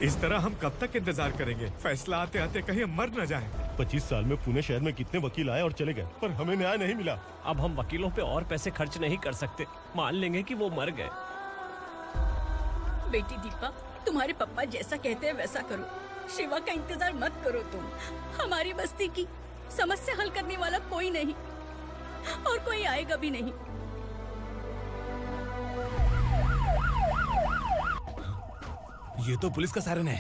इस तरह हम कब तक इंतजार करेंगे? फैसला आते आते कहीं हम मर न जाएं। 25 साल में पुणे शहर में कितने वकील आए और चले गए, पर हमें न्याय नहीं मिला। अब हम वकीलों पे और पैसे खर्च नहीं कर सकते। मान लेंगे कि वो मर गए। बेटी दीपा, तुम्हारे पापा जैसा कहते हैं वैसा करो। शिवा का इंतजार मत करो तुम। हमारी बस्ती की समस्या हल करने वाला कोई नहीं और कोई आएगा भी नहीं। ये तो पुलिस का सायरन है।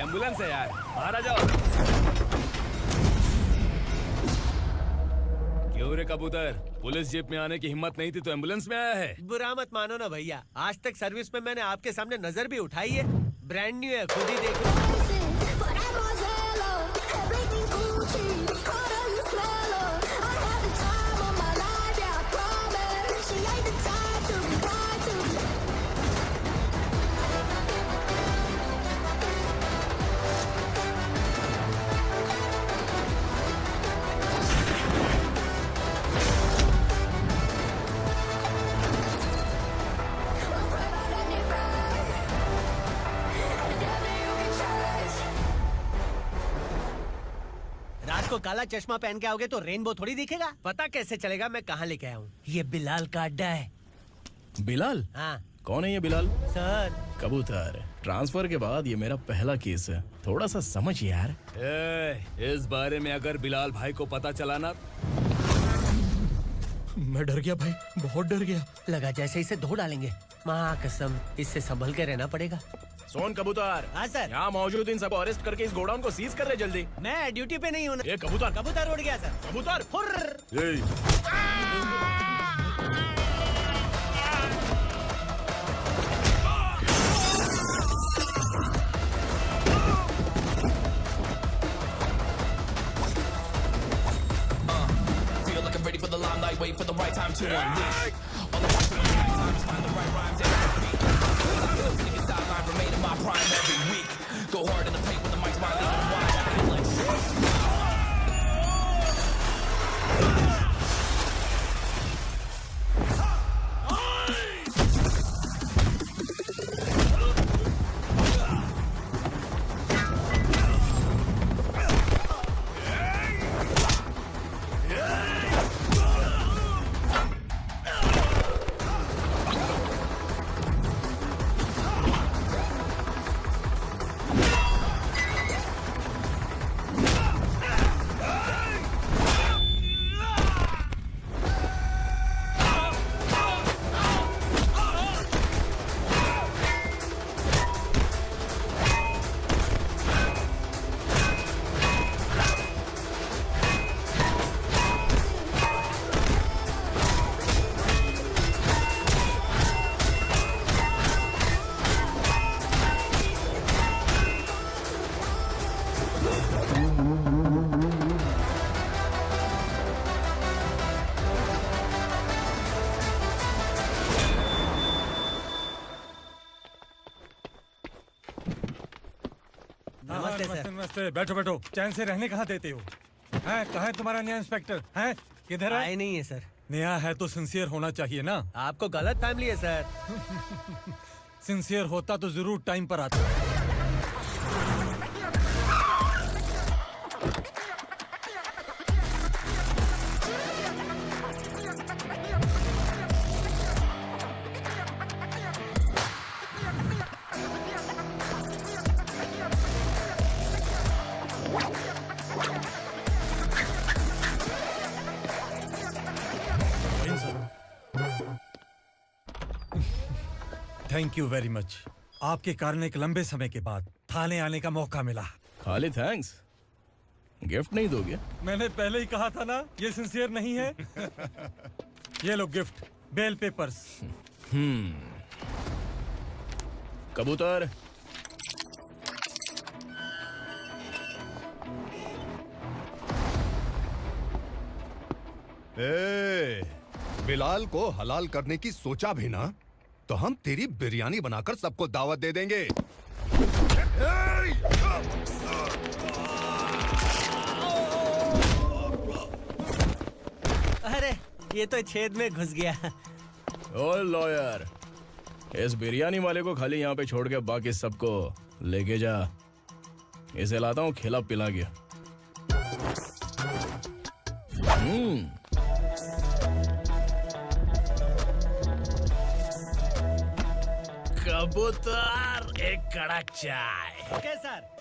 एम्बुलेंस है यार, बाहर आ जाओ। क्यों रे कबूतर, पुलिस जीप में आने की हिम्मत नहीं थी तो एम्बुलेंस में आया है? बुरा मत मानो ना भैया, आज तक सर्विस में मैंने आपके सामने नजर भी उठाई है। ब्रांड न्यू है, खुद ही देखो। को काला चश्मा पहन के आओगे तो रेनबो थोड़ी दिखेगा। पता कैसे चलेगा मैं कहाँ लेके आया हूँ? ये बिलाल का अड्डा है। बिलाल? हाँ। कौन है ये बिलाल? सर कबूतर, ट्रांसफर के बाद ये मेरा पहला केस है, थोड़ा सा समझ यार। इस बारे में अगर बिलाल भाई को पता चला ना। मैं डर गया भाई, बहुत डर गया। लगा जैसे इसे धो डालेंगे। माँ कसम, इससे संभल के रहना पड़ेगा। सोन कबूतर। हाँ सर। यहाँ मौजूद इन सबको अरेस्ट करके इस गोडाउन को सीज कर रहे जल्दी। मैं ड्यूटी पे नहीं हूँ। ये कबूतर। कबूतर उड़ गया सर। कबूतर। Ready for the limelight, wait for the right time to unleash. All the time to find the right rhymes every beat. Nigga sideline remaining my prime every week. Go hard in the paint with the mic's my leading wide. I feel like नमस्ते। बैठो बैठो, चैन से रहने कहाँ देते हो? हैं, कहाँ है तुम्हारा नया इंस्पेक्टर? हैं, किधर है? आए नहीं है सर। नया है तो सिंसियर होना चाहिए ना। आपको गलत फैमिली है सर। सिंसियर होता तो जरूर टाइम पर आता। Thank you very much. आपके कारण एक लंबे समय के बाद थाने आने का मौका मिला। खाली थैंक्स, गिफ्ट नहीं दोगे? मैंने पहले ही कहा था ना, ये सिंसियर नहीं है। ये लो गिफ्ट, बेल पेपर्स। कबूतर। बिलाल को हलाल करने की सोचा भी ना, तो हम तेरी बिरयानी बनाकर सबको दावत दे देंगे। अरे ये तो छेद में घुस गया। ओ लॉयर, इस बिरयानी वाले को खाली यहाँ पे छोड़ के बाकी सबको लेके जा। इसे लाता हूँ खिला पिला गया। कबूतर, एक कड़क चाय। Okay sir.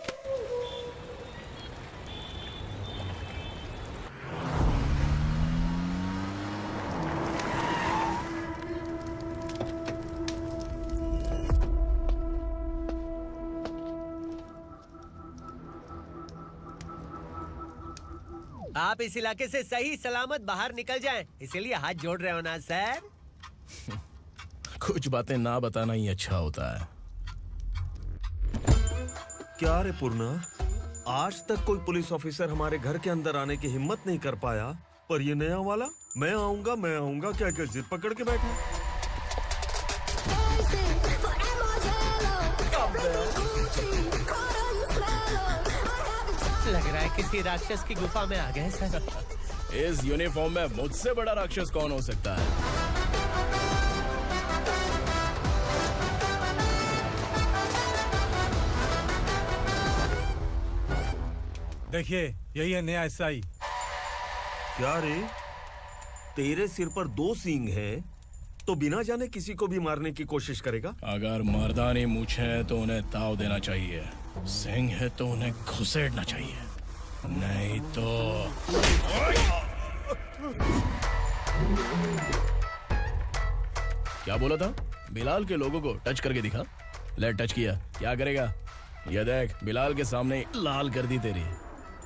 आप इस इलाके से सही सलामत बाहर निकल जाएं, इसीलिए हाथ जोड़ रहे हो ना सर? कुछ बातें ना बताना ही अच्छा होता है। क्या रे पूर्णा, आज तक कोई पुलिस ऑफिसर हमारे घर के अंदर आने की हिम्मत नहीं कर पाया, पर ये नया वाला मैं आऊंगा क्या क्या जिद पकड़ के बैठा। लग रहा है किसी राक्षस की गुफा में आ गए सर। इस यूनिफॉर्म में मुझसे बड़ा राक्षस कौन हो सकता है? देखिए, यही है नया एसआई। क्या रे, तेरे सिर पर 2 सींग है तो बिना जाने किसी को भी मारने की कोशिश करेगा? अगर मर्दानी मूछें है तो उन्हें ताव देना चाहिए, सिंह है तो उन्हें घुसेड़ना चाहिए, नहीं तो। क्या बोला था? बिलाल के लोगों को टच करके दिखा। ले टच किया, क्या करेगा? ये देख, बिलाल के सामने लाल कर दी तेरी।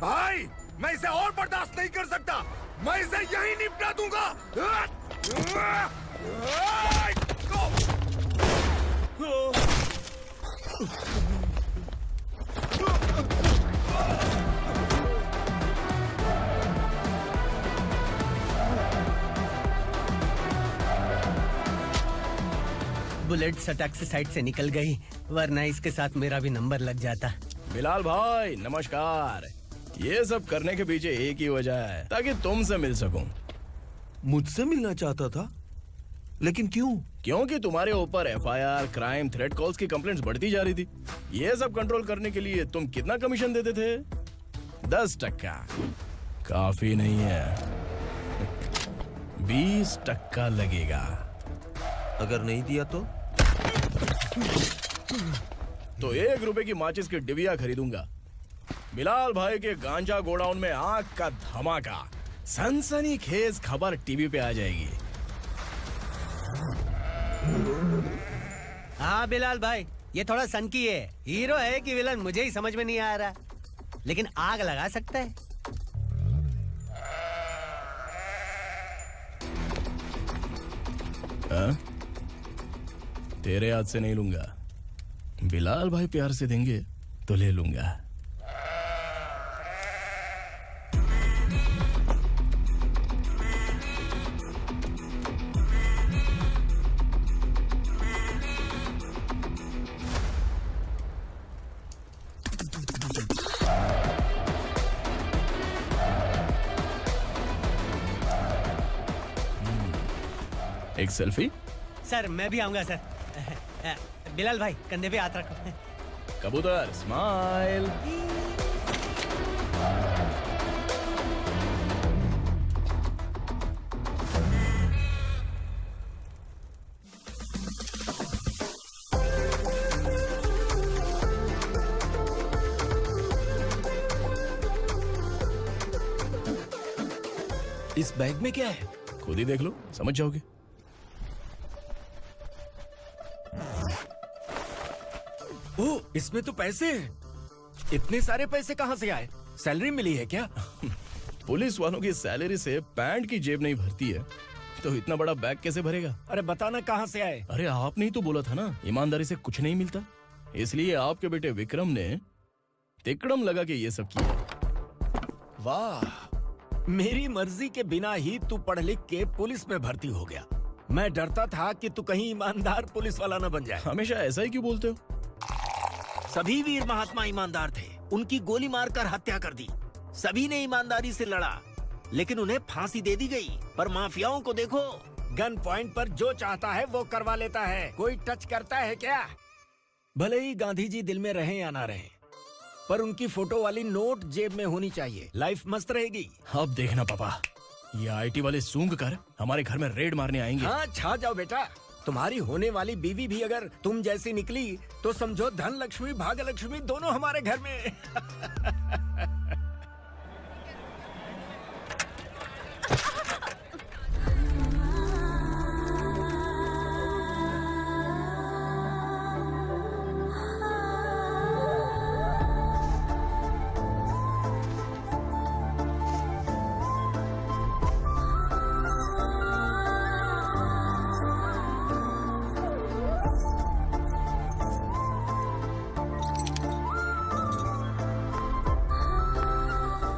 भाई, मैं इसे और बर्दाश्त नहीं कर सकता। मैं इसे यहीं निपटा दूंगा। बुलेट सटक से साइड से निकल गई, वरना इसके साथ मेरा भी नंबर लग जाता। बिलाल भाई नमस्कार। ये सब करने के पीछे एक ही वजह है, ताकि तुमसे मिल सकूं। मुझसे मिलना चाहता था, लेकिन क्यों? क्योंकि तुम्हारे ऊपर एफआईआर, क्राइम, थ्रेट कॉल्स की कंप्लेंट्स बढ़ती जा रही थी। ये सब कंट्रोल करने के लिए तुम कितना कमीशन देते थे? 10%। काफी नहीं है, 20% लगेगा। अगर नहीं दिया तो 1 रुपए की माचिस की डिबिया खरीदूंगा। बिलाल भाई के गांजा गोडाउन में आग का धमाका, सनसनीखेज खबर टीवी पे आ जाएगी। हाँ बिलाल भाई, ये थोड़ा सनकी है। हीरो है कि विलन मुझे ही समझ में नहीं आ रहा, लेकिन आग लगा सकता है। हाँ? तेरे हाथ से नहीं लूंगा, बिलाल भाई प्यार से देंगे तो ले लूंगा। एक सेल्फी? सर मैं भी आऊंगा सर। बिलाल भाई कंधे पे हाथ रखो। कबूतर स्माइल। इस बैग में क्या है? खुद ही देख लो, समझ जाओगे। ओह, इसमें तो पैसे हैं। इतने सारे पैसे कहाँ से आए? सैलरी मिली है क्या? पुलिस वालों की सैलरी से पैंट की जेब नहीं भरती है, तो इतना बड़ा बैग कैसे भरेगा? अरे बताना कहाँ से आए? अरे आपने ही तो बोला था ना, ईमानदारी से कुछ नहीं मिलता। इसलिए आपके बेटे विक्रम ने तिकड़म लगा के ये सब किया। वाह, मेरी मर्जी के बिना ही तू पढ़ लिख के पुलिस में भर्ती हो गया। मैं डरता था कि तू कहीं ईमानदार पुलिस वाला न बन जाए। हमेशा ऐसा ही क्यों बोलते हो? सभी वीर महात्मा ईमानदार थे, उनकी गोली मारकर हत्या कर दी। सभी ने ईमानदारी से लड़ा, लेकिन उन्हें फांसी दे दी गई। पर माफियाओं को देखो, गन पॉइंट पर जो चाहता है वो करवा लेता है। कोई टच करता है क्या? भले ही गांधी जी दिल में रहें या ना रहें, पर उनकी फोटो वाली नोट जेब में होनी चाहिए। लाइफ मस्त रहेगी। अब देखना पापा, ये आईटी वाले सूंघ कर हमारे घर में रेड मारने आएंगे। हाँ, छा जाओ बेटा। तुम्हारी होने वाली बीवी भी अगर तुम जैसी निकली तो समझो धन लक्ष्मी भाग्य लक्ष्मी दोनों हमारे घर में।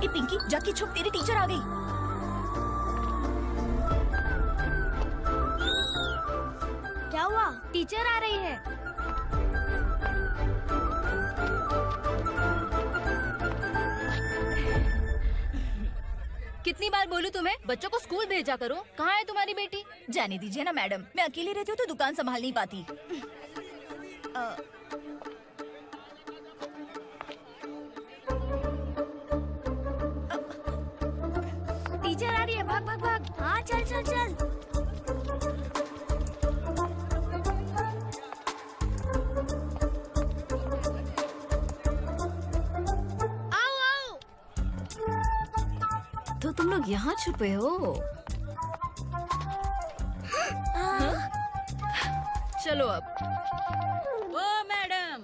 पिंकी, जाके छुप, तेरी टीचर आ गई। क्या हुआ? टीचर आ रही है। कितनी बार बोलूं तुम्हें, बच्चों को स्कूल भेजा करो। कहाँ है तुम्हारी बेटी? जाने दीजिए ना मैडम, मैं अकेली रहती हूँ तो दुकान संभाल नहीं पाती। टीचर आ रही है, भाग भाग भाग। हाँ, चल चल चल। आओ आओ। तो तुम लोग यहाँ छुपे हो? चलो अब। ओ मैडम,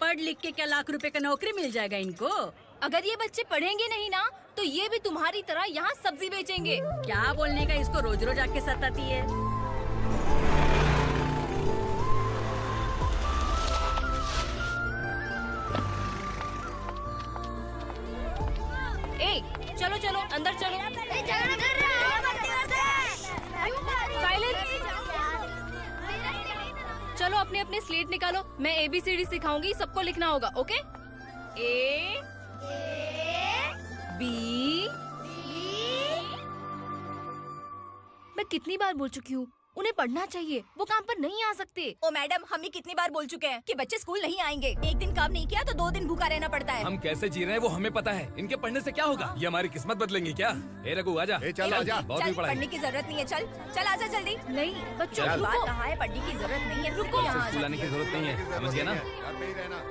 पढ़ लिख के क्या लाख रुपए का नौकरी मिल जाएगा इनको? अगर ये बच्चे पढ़ेंगे नहीं ना तो ये भी तुम्हारी तरह यहाँ सब्जी बेचेंगे। क्या बोलने का, इसको रोज रोज आके सताती है। ए, चलो चलो अंदर चलो। साइलेंस। चलो अपने अपने स्लेट निकालो, मैं ABCD सिखाऊंगी, सबको लिखना होगा। ओके? A B। मैं कितनी बार बोल चुकी हूँ, उन्हें पढ़ना चाहिए, वो काम पर नहीं आ सकते। ओ मैडम, हम ही कितनी बार बोल चुके हैं कि बच्चे स्कूल नहीं आएंगे। एक दिन काम नहीं किया तो 2 दिन भूखा रहना पड़ता है। हम कैसे जी रहे हैं वो हमें पता है, इनके पढ़ने से क्या होगा? ये हमारी किस्मत बदलेंगे क्या? ए रघु आजा। चल आजा। बहुत भी पढ़ाई। पढ़ने की जरूरत नहीं है, चल चल आजा जल्दी। नहीं बच्चों, बात कहा है, पढ़ने की जरूरत नहीं है, रुको। स्कूल आने की जरूरत नहीं है, समझ गया ना? घर पे ही रहना।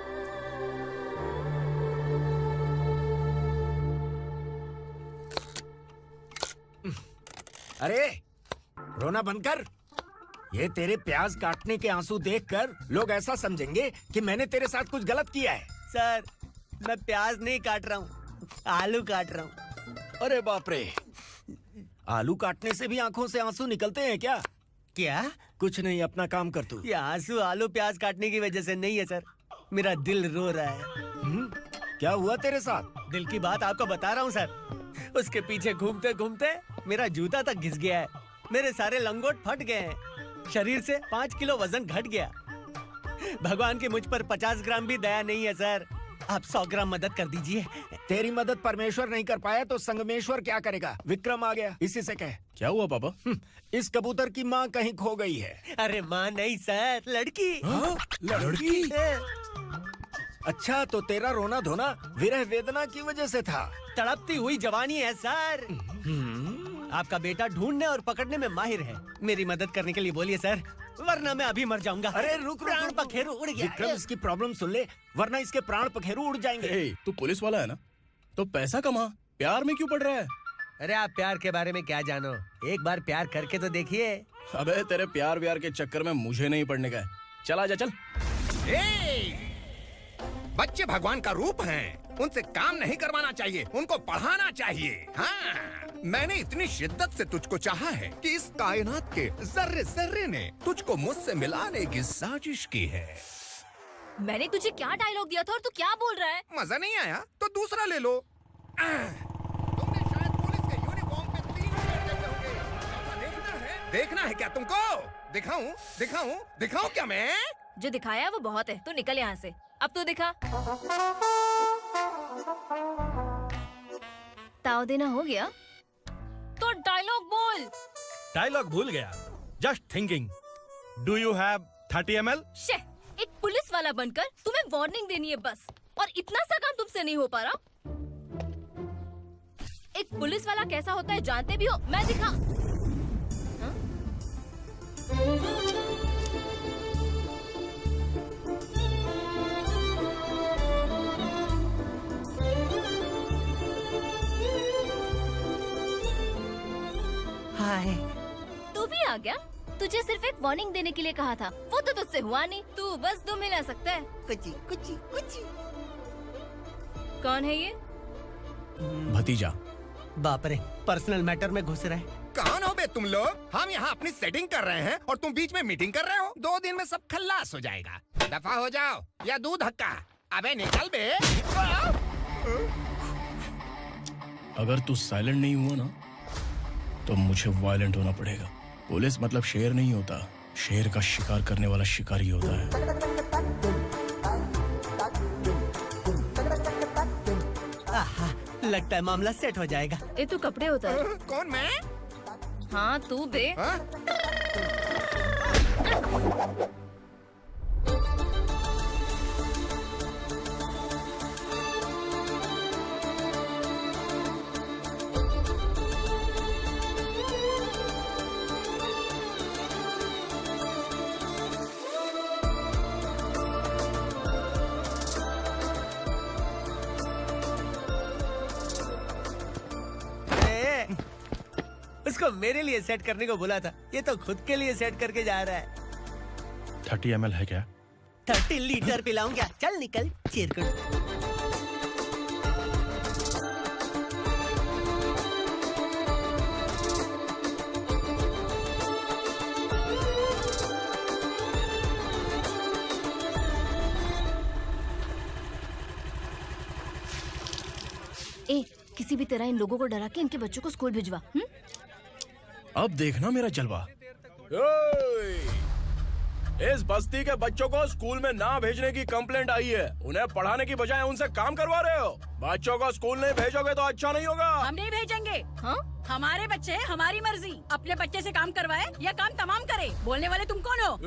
अरे रोना बंद कर। ये तेरे प्याज काटने के आंसू देखकर लोग ऐसा समझेंगे कि मैंने तेरे साथ कुछ गलत किया है। सर, मैं प्याज नहीं काट रहा हूँ, आलू काट रहा हूँ। अरे बाप रे, आलू काटने से भी आंखों से आंसू निकलते हैं क्या? क्या? कुछ नहीं, अपना काम कर तू। ये आंसू आलू प्याज काटने की वजह से नहीं है सर, मेरा दिल रो रहा है। क्या हुआ तेरे साथ? दिल की बात आपको बता रहा हूँ सर। उसके पीछे घूमते घूमते मेरा जूता तक घिस गया है, मेरे सारे लंगोट फट गए हैं, शरीर से 5 किलो वजन घट गया। भगवान की मुझ पर 50 ग्राम भी दया नहीं है सर, आप 100 ग्राम मदद कर दीजिए। तेरी मदद परमेश्वर नहीं कर पाया तो संगमेश्वर क्या करेगा? विक्रम आ गया, इसी से कह। क्या हुआ पापा? इस कबूतर की माँ कहीं खो गई है। अरे माँ नहीं सर, लड़की। लड़की? अच्छा, तो तेरा रोना धोना विरह वेदना की वजह से था। तड़पती हुई जवानी है सर। आपका बेटा ढूंढने और पकड़ने में माहिर है, मेरी मदद करने के लिए बोलिए सर, वरना मैं अभी मर जाऊंगा। अरे रुक, प्राण पखेरु उड़ गया। विक्रम, इसकी प्रॉब्लम सुन ले, वरना इसके प्राण पखेरु उड़ जाएंगे। तू पुलिस वाला है ना, तो पैसा कमा, प्यार में क्यों पड़ रहा है? अरे आप प्यार के बारे में क्या जानो, एक बार प्यार करके तो देखिए। अबे तेरे प्यार व्यार के चक्कर में मुझे नहीं पढ़ने का है, चल आजा चल। बच्चे भगवान का रूप हैं, उनसे काम नहीं करवाना चाहिए, उनको पढ़ाना चाहिए। हाँ, मैंने इतनी शिद्दत से तुझको चाहा है कि इस कायनात के जर्रे जर्रे ने तुझको मुझसे मिलाने की साजिश की है। मैंने तुझे क्या डायलॉग दिया था और तू क्या बोल रहा है? मजा नहीं आया तो दूसरा ले लो। तुमने शायद पुलिस के यूनिफॉर्म पे 3 शर्ट देखे होंगे। देखना है क्या तुमको? दिखाऊं दिखाऊं दिखाऊं क्या मैं? जो दिखाया वो बहुत है, तू निकल यहाँ से। अब तो दिखा। ताव देना हो गया? तो डायलॉग बोल। डायलॉग भूल गया। Just thinking. Do you have 30 ml? शे, एक पुलिस वाला बनकर तुम्हें वार्निंग देनी है बस, और इतना सा काम तुमसे नहीं हो पा रहा। एक पुलिस वाला कैसा होता है जानते भी हो? मैं दिखा। हाय। तू भी आ गया? तुझे सिर्फ एक वार्निंग देने के लिए कहा था, वो तो तुझसे हुआ नहीं। तू बस दम हिला सकता है। कुची कुची कुची। कौन है ये? भतीजा। बाप रे, पर्सनल मैटर में घुस रहे। कौन हो बे तुम लोग? हम यहाँ अपनी सेटिंग कर रहे हैं और तुम बीच में मीटिंग कर रहे हो। 2 दिन में सब खल्लास हो जाएगा। दफा हो जाओ या दूध धक्का। अबे निकल बे। अगर तू साइलेंट नहीं हुआ ना तो मुझे वायलेंट होना पड़ेगा। पुलिस मतलब शेर नहीं होता, शेर का शिकार करने वाला शिकारी होता है। आहा, लगता है मामला सेट हो जाएगा। ये तू कपड़े उतार। कौन मैं? हाँ तू बे। उसको मेरे लिए सेट करने को बोला था, ये तो खुद के लिए सेट करके जा रहा है। 30 ml है क्या? 30 लीटर पिलाऊंगा। चल निकल चिरकुट। ए, किसी भी तरह इन लोगों को डरा के इनके बच्चों को स्कूल भिजवा। अब देखना मेरा जलवा। इस बस्ती के बच्चों को स्कूल में ना भेजने की कंप्लेंट आई है। उन्हें पढ़ाने की बजाय उनसे काम करवा रहे हो। बच्चों को स्कूल नहीं भेजोगे तो अच्छा नहीं होगा। हम नहीं भेजेंगे। हाँ? हमारे बच्चे हमारी मर्जी। अपने बच्चे से काम करवाए या काम तमाम करे। बोलने वाले तुम कौन हो?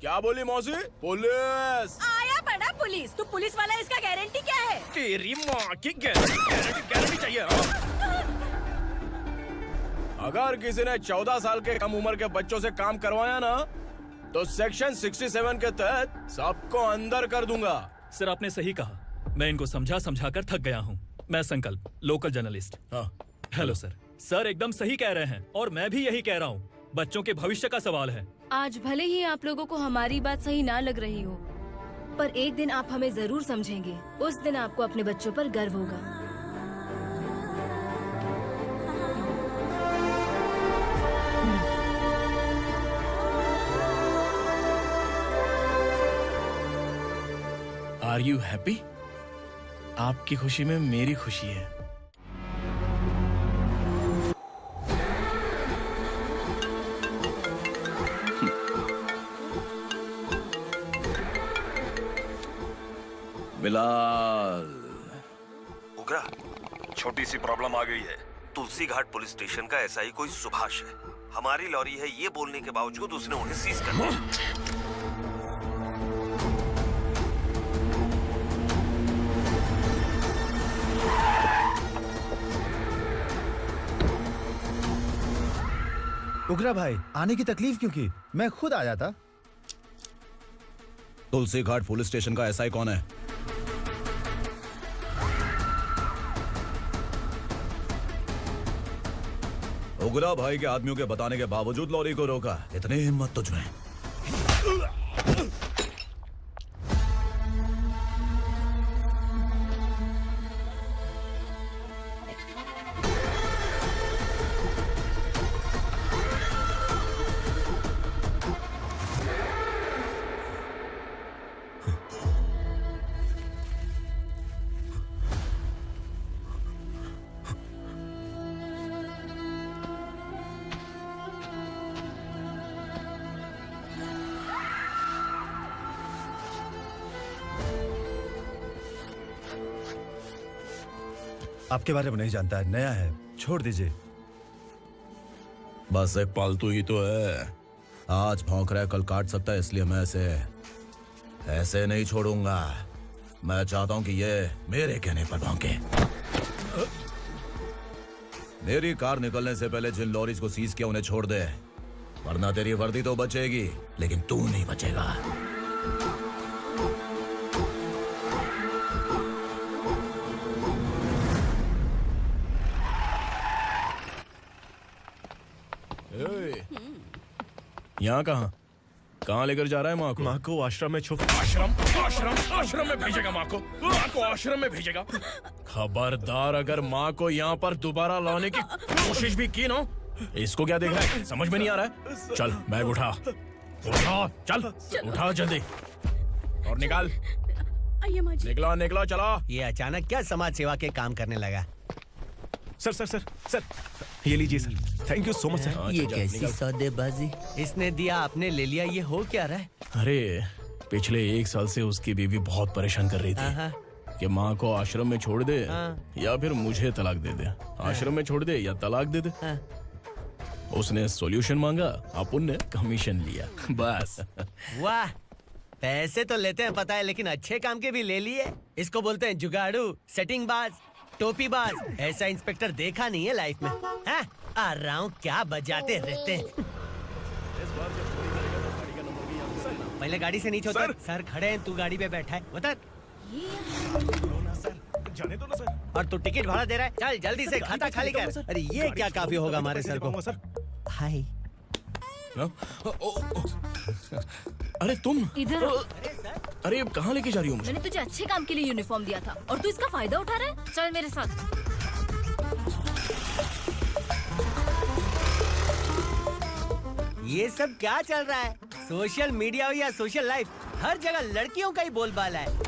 क्या बोली मौसी? पुलिस आया बड़ा पुलिस। तू पुलिस वाला, इसका गारंटी क्या है? तेरी माँ की गारंटी चाहिए। अगर किसी ने 14 साल के कम उम्र के बच्चों से काम करवाया ना तो सेक्शन 67 के तहत सबको अंदर कर दूंगा। सर आपने सही कहा। मैं इनको समझा कर थक गया हूँ। मैं संकल्प, लोकल जर्नलिस्ट। हाँ। Hello sir. सर एकदम सही कह रहे हैं और मैं भी यही कह रहा हूँ। बच्चों के भविष्य का सवाल है। आज भले ही आप लोगों को हमारी बात सही ना लग रही हो, पर एक दिन आप हमें जरूर समझेंगे। उस दिन आपको अपने बच्चों पर गर्व होगा। Are you happy? आपकी खुशी में मेरी खुशी है। बिलाल। उगरा, छोटी सी प्रॉब्लम आ गई है। तुलसी घाट पुलिस स्टेशन का एसआई कोई सुभाष है। हमारी लॉरी है ये बोलने के बावजूद उसने उन्हें सीज कर दिया। उगरा भाई, आने की तकलीफ क्यों की? मैं खुद आया था। तुलसी घाट पुलिस स्टेशन का एसआई कौन है? उगरा भाई के आदमियों के बताने के बावजूद लॉरी को रोका। इतनी हिम्मत तुझमें? आपके बारे में नहीं जानता है, नया है, छोड़ दीजिए। बस एक पालतू ही तो है। आज भौंक रहा है, कल काट सकता है, इसलिए मैं ऐसे नहीं छोड़ूंगा। मैं चाहता हूं कि ये मेरे कहने पर भौंके। मेरी कार निकलने से पहले जिन लॉरीज को सीज किया उन्हें छोड़ दे, वरना तेरी वर्दी तो बचेगी लेकिन तू नहीं बचेगा। यहाँ कहाँ लेकर जा रहा है माँ को? माँ को आश्रम में आश्रम में भेजेगा माँ को आश्रम में भेजेगा। खबरदार, अगर माँ को यहाँ पर दोबारा लाने की कोशिश भी की ना, इसको क्या देख रहा है, समझ में नहीं आ रहा है? चल बैग उठा, चल उठा जल्दी और निकाल। निकला चला। ये अचानक क्या समाज सेवा के काम करने लगा? सर ये लीजिए sir, thank you so much sir. ये कैसी सौदेबाजी? इसने दिया, आपने ले लिया, ये हो क्या रहा है? अरे पिछले 1 साल से उसकी बीवी बहुत परेशान कर रही थी कि माँ को आश्रम में छोड़ दे या फिर मुझे तलाक दे दे। आश्रम में छोड़ दे या तलाक दे दे। उसने सॉल्यूशन मांगा, अपन ने कमीशन लिया, बस। वाह, पैसे तो लेते हैं पता है, लेकिन अच्छे काम के भी ले लिए। इसको बोलते हैं जुगाड़ू, सेटिंग बाज, टोपी बाज। ऐसा इंस्पेक्टर देखा नहीं है लाइफ में। हाँ? आ रहा हूँ, क्या बजाते रहते हैं। पहले गाड़ी से नीचे उतर। सर खड़े हैं, तू गाड़ी पे बैठा है, उतर। जाने दो ना सर। और तू टिकट भाड़ा दे रहा है, चल जल्दी से खाता खाली कर। अरे ये क्या काफी होगा हमारे सर को। हाय। अरे तुम इधर। अरे अब कहाँ लेके जा रही हो मुझे? मैंने तुझे अच्छे काम के लिए यूनिफॉर्म दिया था और तू इसका फायदा उठा रहा है। चल मेरे साथ। ये सब क्या चल रहा है? सोशल मीडिया हो या सोशल लाइफ, हर जगह लड़कियों का ही बोलबाला है।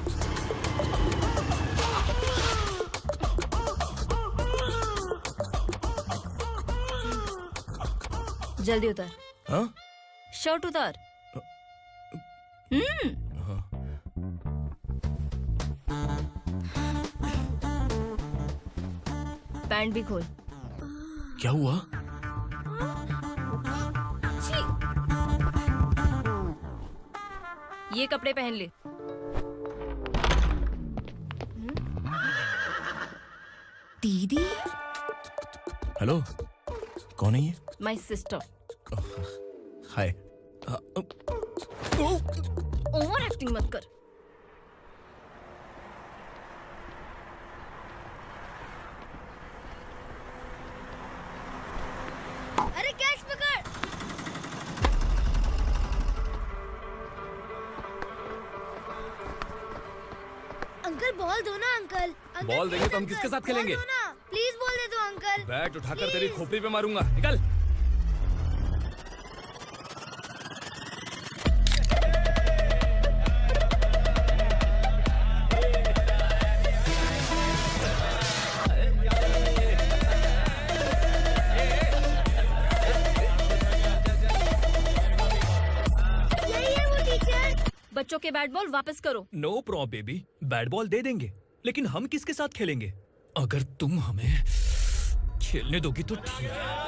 जल्दी उतर। हाँ? शर्ट उतार। पैंट भी खोल। क्या हुआ? ये कपड़े पहन ले। दीदी। हेलो, कौन है ये? My sister. Hi. Over acting मत कर। अरे कैच पकड़। अंकल बॉल दो ना अंकल। बॉल देंगे तो हम किसके साथ खेलेंगे? प्लीज बॉल दे दो अंकल। बैट उठाकर तेरी खोपड़ी पे मारूंगा, निकल। बच्चों के बैट बॉल वापस करो। No problem baby, bat ball दे देंगे, लेकिन हम किसके साथ खेलेंगे? अगर तुम हमें खेलने दोगी तो ठीक है।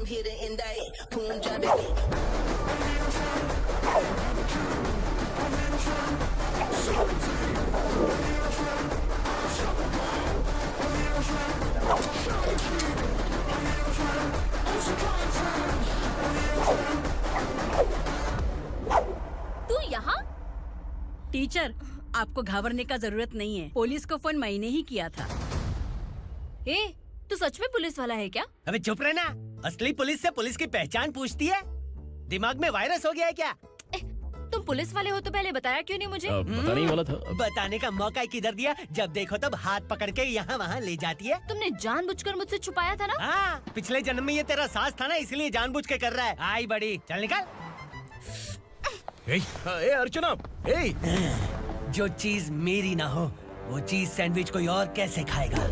here to indict. Boom, drop it. तू यहाँ? टीचर, आपको घबराने का जरूरत नहीं है। पुलिस को फोन मैंने ही किया था। ए, तू सच में पुलिस वाला है क्या? अबे चुप रहना। असली पुलिस से पुलिस की पहचान पूछती है? दिमाग में वायरस हो गया है क्या? तुम पुलिस वाले हो तो पहले बताया क्यों नहीं मुझे? बताने ही वाला था। बताने का मौका किधर दिया? जब देखो तब हाथ पकड़ के यहाँ वहाँ ले जाती है। तुमने जानबूझकर मुझसे छुपाया था ना? हाँ, पिछले जन्म में ये तेरा सास था ना, इसलिए जानबूझ के कर रहा है। आई बड़ी, चल निकल। ए अर्चना, जो चीज मेरी ना हो वो चीज सैंडविच कोई और कैसे खाएगा?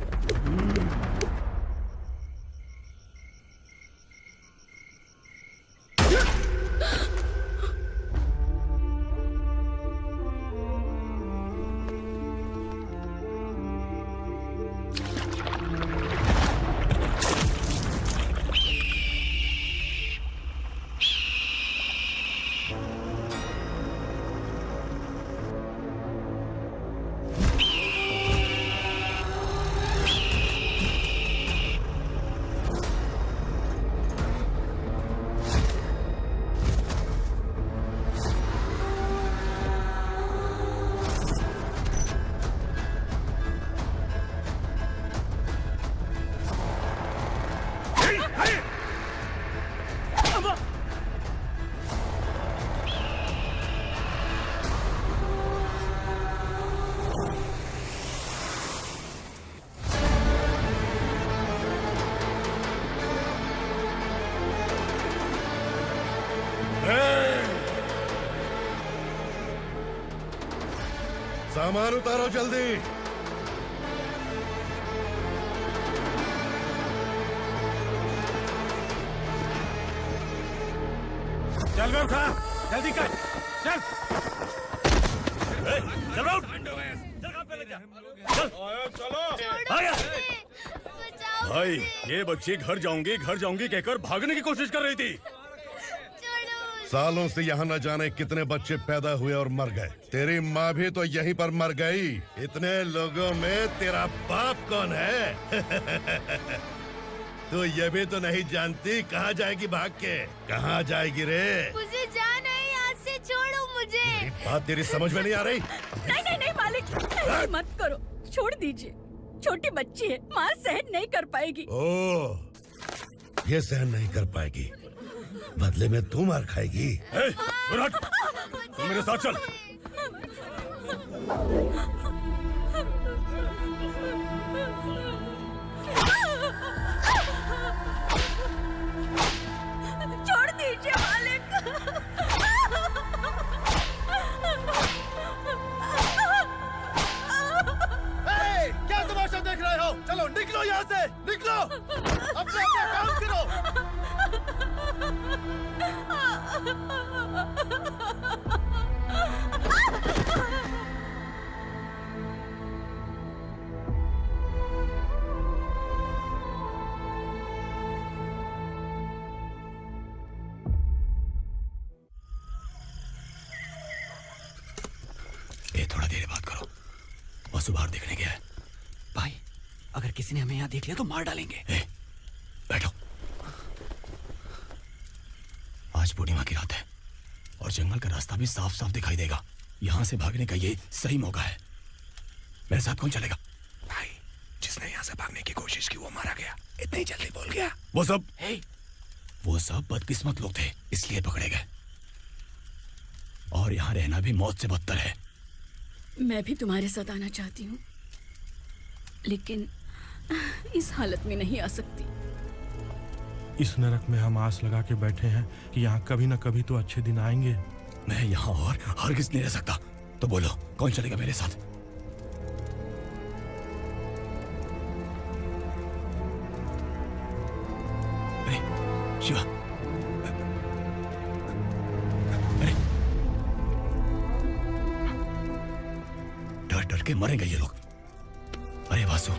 सामान उतारो जल्दी। चल बे उठा, जल्दी कर, चल। चल उठ। भाई, ये बच्ची घर जाऊंगी कहकर भागने की कोशिश कर रही थी। सालों से यहाँ न जाने कितने बच्चे पैदा हुए और मर गए। तेरी माँ भी तो यहीं पर मर गई। इतने लोगों में तेरा बाप कौन है? तू ये भी तो नहीं जानती कहाँ जाएगी भाग के? कहाँ जाएगी रे? मुझे जाना है, यहाँ से छोड़ो मुझे। बात तेरी समझ में नहीं आ रही? नहीं मालिक, ऐसे मत करो, छोड़ दीजिए। छोटी बच्ची है, माँ सहन नहीं कर पाएगी। ओह, ये सहन नहीं कर पाएगी, बदले में तू मार खाएगी। तू मेरे साथ चल। छोड़ दीजिए मालिक। क्या तमाशा देख रहे हो? चलो निकलो यहाँ से, निकलो। अपना काम करो। ए, थोड़ा देर बात करो। वसु बाहर देखने गया है। भाई, अगर किसी ने हमें यहाँ देख लिया तो मार डालेंगे। बैठो। आज पूर्णिमा की रात है और जंगल का रास्ता भी साफ साफ दिखाई देगा। यहाँ से भागने का ये सही मौका है। मेरे साथ कौन चलेगा? भाई, जिसने यहाँ से भागने की कोशिश की वो मारा गया। इतनी जल्दी बोल गया। वो सब बदकिस्मत लोग थे, इसलिए पकड़े गए। और यहाँ रहना भी मौत से बदतर है। मैं भी तुम्हारे साथ आना चाहती हूँ, लेकिन इस हालत में नहीं आ सकती। इस नरक में हम आस लगा के बैठे हैं कि यहाँ कभी न कभी तो अच्छे दिन आएंगे। मैं यहाँ और हरगिज़ नहीं रह सकता। तो बोलो, कौन चलेगा मेरे साथ? अरे शिवा, अरे डर डर के मरेंगे ये लोग। अरे वासु,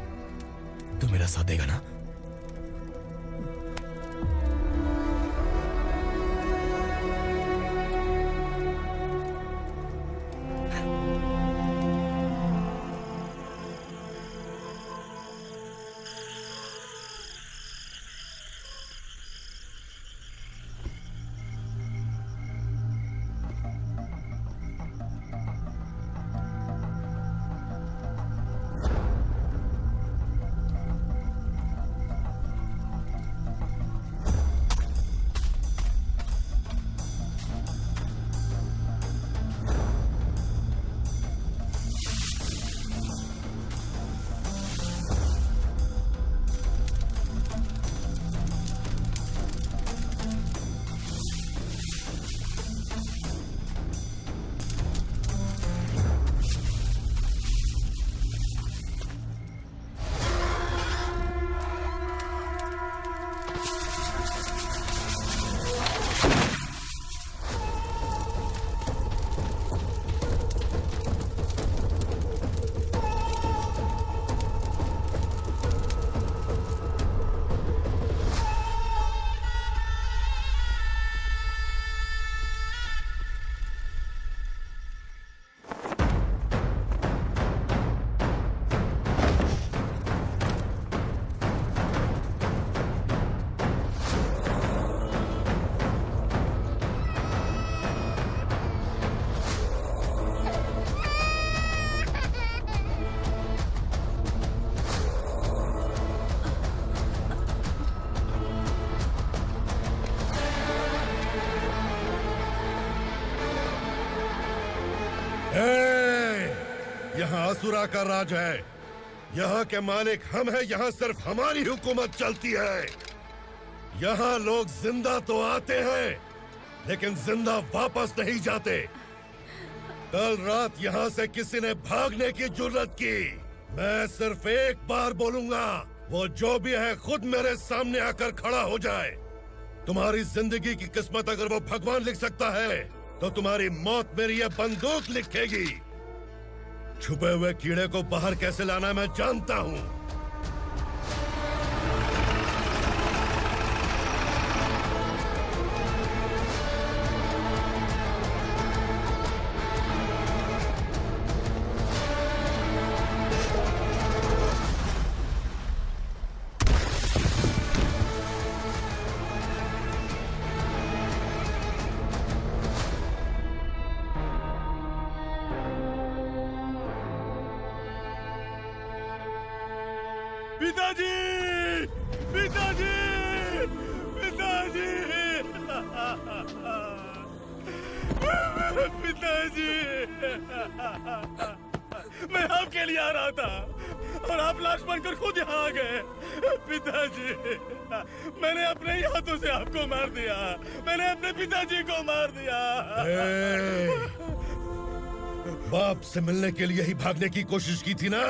तू मेरा साथ देगा ना? यहाँ असुरा का राज है। यहाँ के मालिक हम हैं, यहाँ सिर्फ हमारी हुकूमत चलती है। यहाँ लोग जिंदा तो आते हैं लेकिन जिंदा वापस नहीं जाते। कल रात यहाँ से किसी ने भागने की जुर्रत की, मैं सिर्फ एक बार बोलूंगा, वो जो भी है खुद मेरे सामने आकर खड़ा हो जाए। तुम्हारी जिंदगी की किस्मत अगर वो भगवान लिख सकता है तो तुम्हारी मौत मेरी ये बंदूक लिखेगी। छुपे हुए कीड़े को बाहर कैसे लाना मैं जानता हूँ। पिताजी, पिताजी, पिताजी, पिताजी, मैं आपके लिए आ रहा था और आप लाश बनकर खुद यहाँ आ गए। पिताजी, मैंने अपने ही हाथों से आपको मार दिया, मैंने अपने पिताजी को मार दिया। बाप से मिलने के लिए ही भागने की कोशिश की थी ना?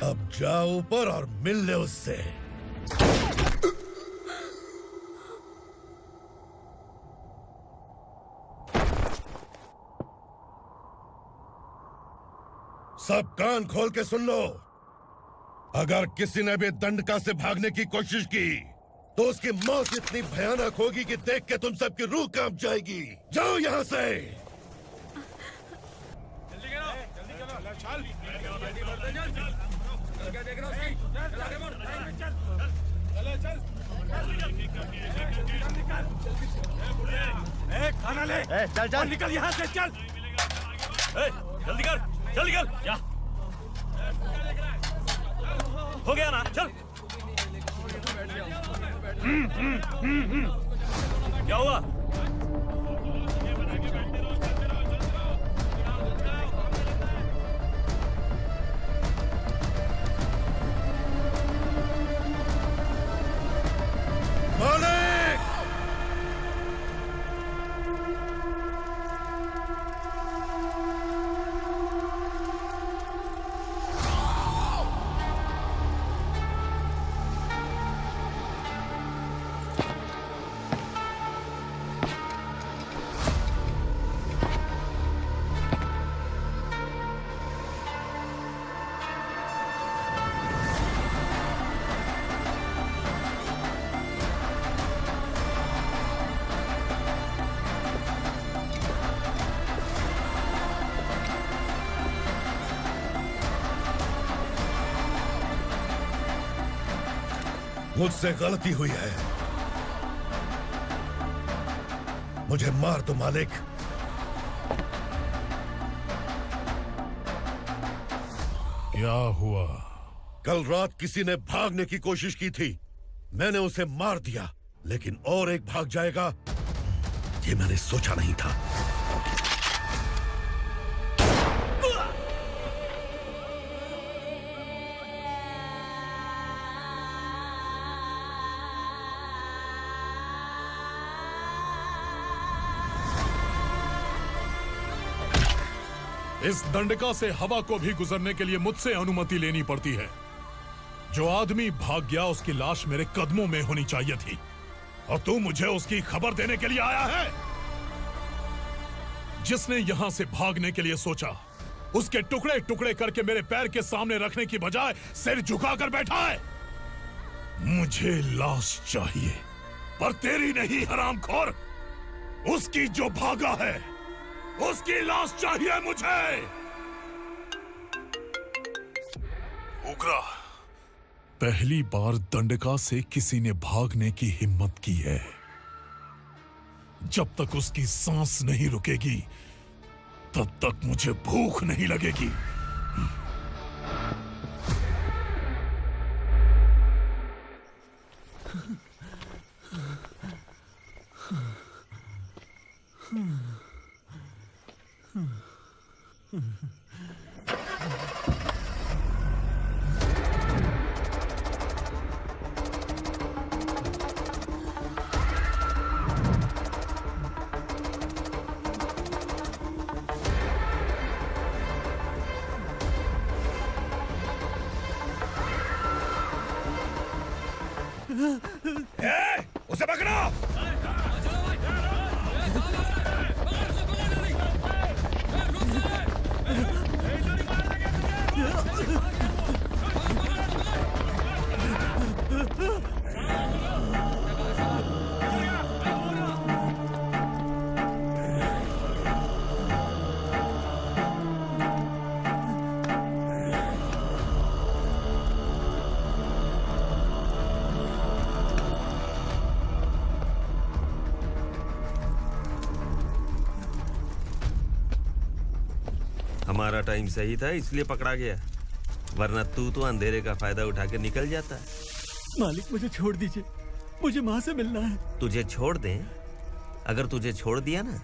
अब जाओ ऊपर और मिल ले उससे। सब कान खोल के सुन लो। अगर किसी ने भी दंडका से भागने की कोशिश की तो उसकी मौत इतनी भयानक होगी कि देख के तुम सबकी रूह कांप जाएगी। जाओ यहाँ से। खाना ले। चल चल निकल यहाँ से, चल। जल्दी कर, जल्दी कर। क्या हो गया ना? चल। क्या हुआ? मुझसे गलती हुई है, मुझे मार दो मालिक। क्या हुआ? कल रात किसी ने भागने की कोशिश की थी, मैंने उसे मार दिया, लेकिन और एक भाग जाएगा ये मैंने सोचा नहीं था। इस दंडका से हवा को भी गुजरने के लिए मुझसे अनुमति लेनी पड़ती है। जो आदमी भाग गया उसकी लाश मेरे कदमों में होनी चाहिए थी, और तू मुझे उसकी खबर देने के लिए आया है। जिसने यहां से भागने के लिए सोचा उसके टुकड़े टुकड़े करके मेरे पैर के सामने रखने की बजाय सिर झुकाकर बैठा है। मुझे लाश चाहिए, पर तेरी नहीं हरामखोर, उसकी जो भागा है उसकी लाश चाहिए मुझे। उग्रा, पहली बार दंडका से किसी ने भागने की हिम्मत की है। जब तक उसकी सांस नहीं रुकेगी तब तक मुझे भूख नहीं लगेगी। उसे पकड़ो। हमारा टाइम सही था इसलिए पकड़ा गया, वरना तू तो अंधेरे का फायदा उठा के निकल जाता। मालिक मुझे छोड़ दीजिए, मुझे माँ से मिलना है। तुझे छोड़ दें? अगर तुझे छोड़ दिया ना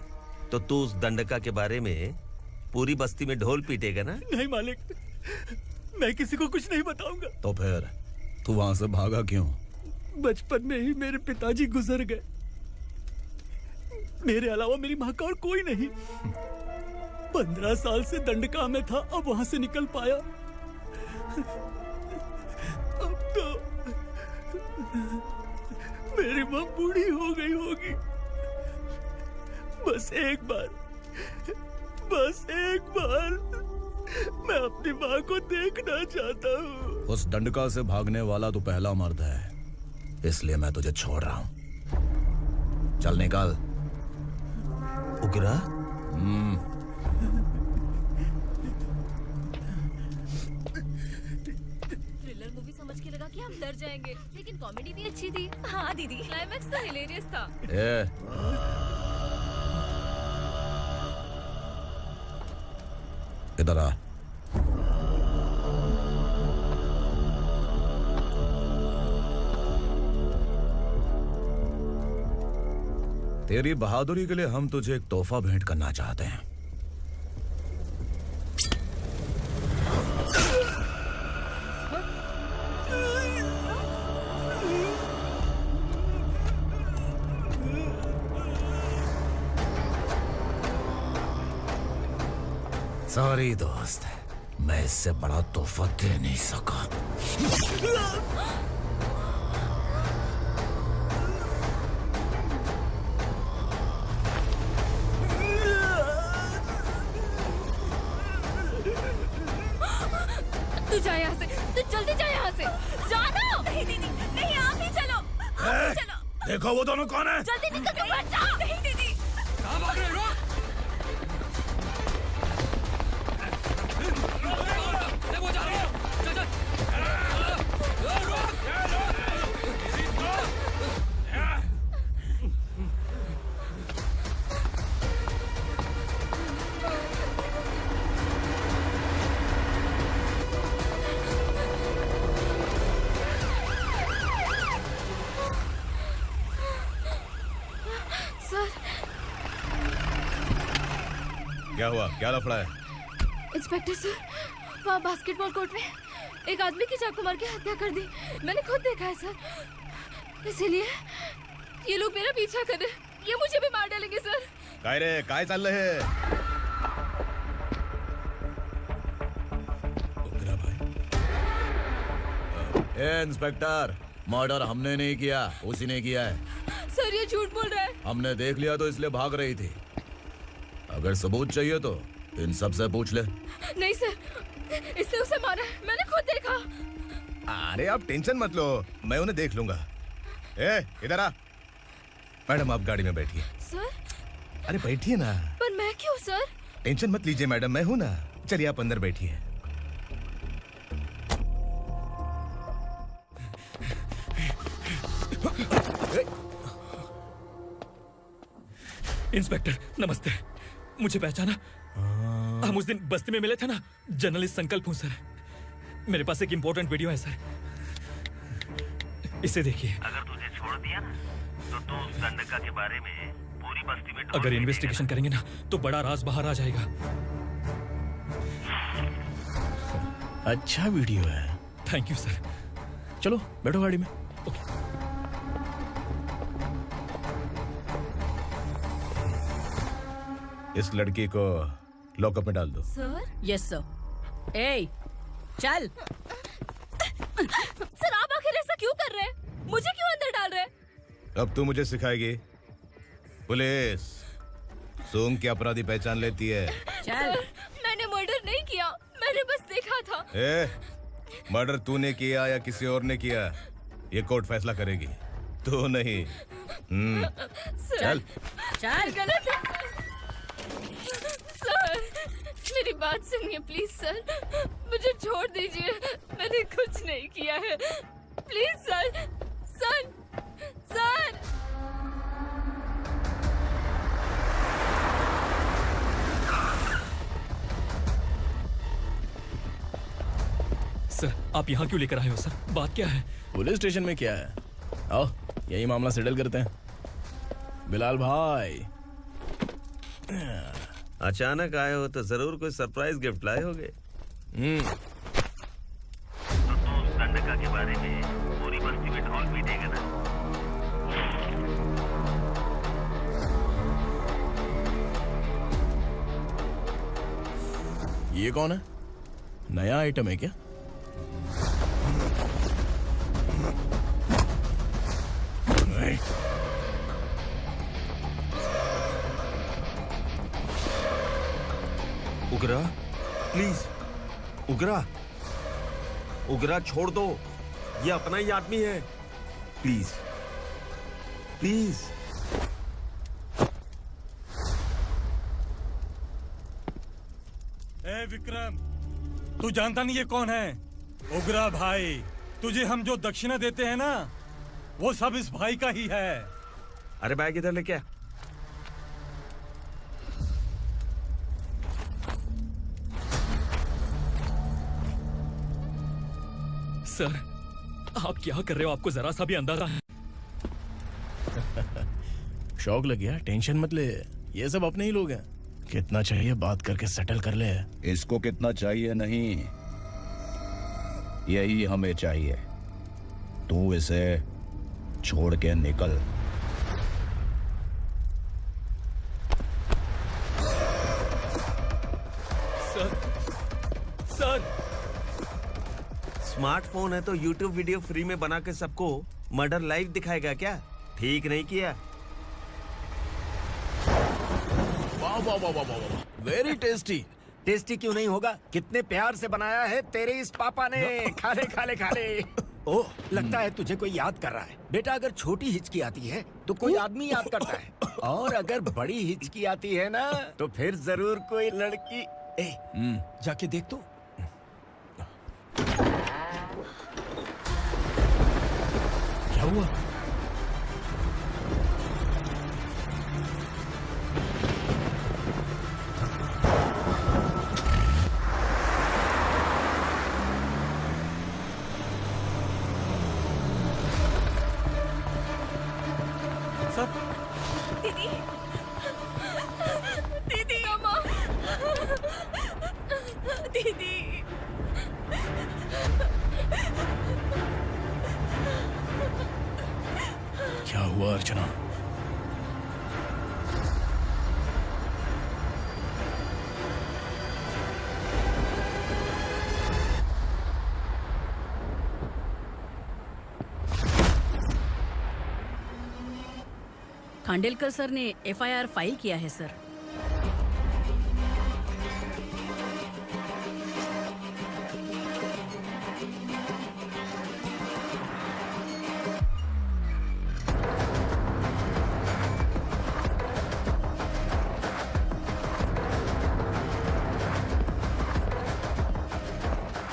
तो तू उस दंडका के बारे में पूरी बस्ती में ढोल पीटेगा ना। नहीं मालिक, मैं किसी को कुछ नहीं बताऊंगा। तो फिर तू वहां से भागा क्यों? बचपन में ही मेरे पिताजी गुजर गए, मेरे अलावा मेरी माँ का और कोई नहीं। 15 साल से दंडका में था, अब वहां से निकल पाया। अब तो मेरी माँ बूढ़ी हो गई होगी। बस एक बार मैं अपनी माँ को देखना चाहता हूँ। उस दंडका से भागने वाला तू पहला मर्द है, इसलिए मैं तुझे छोड़ रहा हूँ। चल निकल। उग्रा? थ्रिलर मूवी समझ के लगा कि हम डर जाएंगे, लेकिन कॉमेडी भी अच्छी थी। हाँ दीदी, क्लाइमैक्स तो हिलेरियस था। इधर आ। तेरी बहादुरी के लिए हम तुझे एक तोहफा भेंट करना चाहते हैं। सॉरी दोस्त, मैं इससे बड़ा तोहफा दे नहीं सका। तू जा यहाँ से, तू जल्दी जा यहाँ से। जानो। नहीं दीदी, नहीं, आप ही चलो, आप ही चलो। देखो वो दोनों कौन है? जल्दी निकल के मत जाओ। नहीं दीदी। कहाँ भाग रहे हो? क्या हुआ? क्या लफड़ा है? इंस्पेक्टर सर, वहाँ बास्केटबॉल कोर्ट में एक आदमी की चाकू मार के हत्या कर दी। मैंने खुद देखा है सर, इसीलिए ये लोग मेरा पीछा कर रहे हैं। ये मुझे भी मार डालेंगे सर। काय रे, काय चाललंय हे? उग्रा भाई। ए इंस्पेक्टर, मर्डर हमने नहीं किया, उसी ने किया है। सर ये झूठ बोल रहा है। हमने देख लिया तो इसलिए भाग रही थी। अगर सबूत चाहिए तो इन सब से पूछ ले। नहीं सर, इसने उसे मारा है, मैंने खुद देखा। अरे आप टेंशन मत लो, मैं उन्हें देख लूंगा। ए इधर आ। मैडम आप गाड़ी में बैठिए। सर? अरे बैठिए ना। पर मैं क्यों सर? टेंशन मत लीजिए मैडम, मैं हूं ना। चलिए आप अंदर बैठिए। इंस्पेक्टर नमस्ते, मुझे पहचाना? हम उस दिन बस्ती में मिले थे ना। जर्नलिस्ट संकल्प हूँ सर। मेरे पास एक इम्पोर्टेंट वीडियो है सर, इसे देखिए। अगर तुझे छोड़ दिया ना तो तू उस दंडका के बारे में पूरी बस्ती में अगर इन्वेस्टिगेशन करेंगे ना तो बड़ा राज बाहर आ जाएगा। अच्छा वीडियो है। Thank you sir. चलो बैठो गाड़ी में। इस लड़की को लॉकअप में डाल दो। सर? Yes sir. ए, चल। सर आप आखिर ऐसा क्यों कर रहे हैं? मुझे क्यों अंदर डाल रहे हैं? अब तू मुझे सिखाएगी? पुलिस सूंघ के अपराधी पहचान लेती है। सर, मैंने मर्डर नहीं किया, मैंने बस देखा था। मर्डर तूने किया या किसी और ने किया, ये कोर्ट फैसला करेगी, तू नहीं। चल चल। गलत है सर, मेरी बात सुनिए प्लीज सर, मुझे छोड़ दीजिए, मैंने कुछ नहीं किया है, please sir. Sir sir sir आप यहाँ क्यों लेकर आए हो सर? बात क्या है? पुलिस स्टेशन में क्या है? आओ यही मामला सेटल करते हैं। बिलाल भाई, अचानक आए हो तो जरूर कोई सरप्राइज गिफ्ट लाए होगे। तो उस गंडका के बारे में पूरी बस्ती में ढोल पीटेगा ना? ये कौन है? नया आइटम है क्या? उगरा प्लीज, उगरा उगरा छोड़ दो, ये अपना ही आदमी है, प्लीज प्लीज। ए विक्रम, तू जानता नहीं ये कौन है? उगरा भाई, तुझे हम जो दक्षिणा देते हैं ना, वो सब इस भाई का ही है। अरे बैग इधर लेके आ। सर आप क्या कर रहे हो? आपको जरा सा भी अंदाजा है? शौक लग गया? टेंशन मत ले, ये सब अपने ही लोग हैं। कितना चाहिए बात करके सेटल कर ले। इसको कितना चाहिए नहीं, यही हमें चाहिए। तू इसे छोड़ के निकल। सर सर स्मार्टफोन है तो YouTube वीडियो फ्री में बना के सबको मर्डर लाइव दिखाएगा क्या? ठीक नहीं किया। वाह वाह वाह वाह वाह, वेरी टेस्टी। टेस्टी क्यों नहीं होगा? कितने प्यार से बनाया है तेरे इस पापा ने। खा ले खा ले खा ले। ओह, लगता है तुझे कोई याद कर रहा है। बेटा अगर छोटी हिचकी आती है तो कोई आदमी याद करता है, और अगर बड़ी हिचकी आती है ना तो फिर जरूर कोई लड़की। जाके देख तो। क्या हुआ? दीदी, दीदी, अम्मा, दीदी। क्या हुआ अर्चना? खांडेलकर सर ने एफआईआर फाइल किया है सर।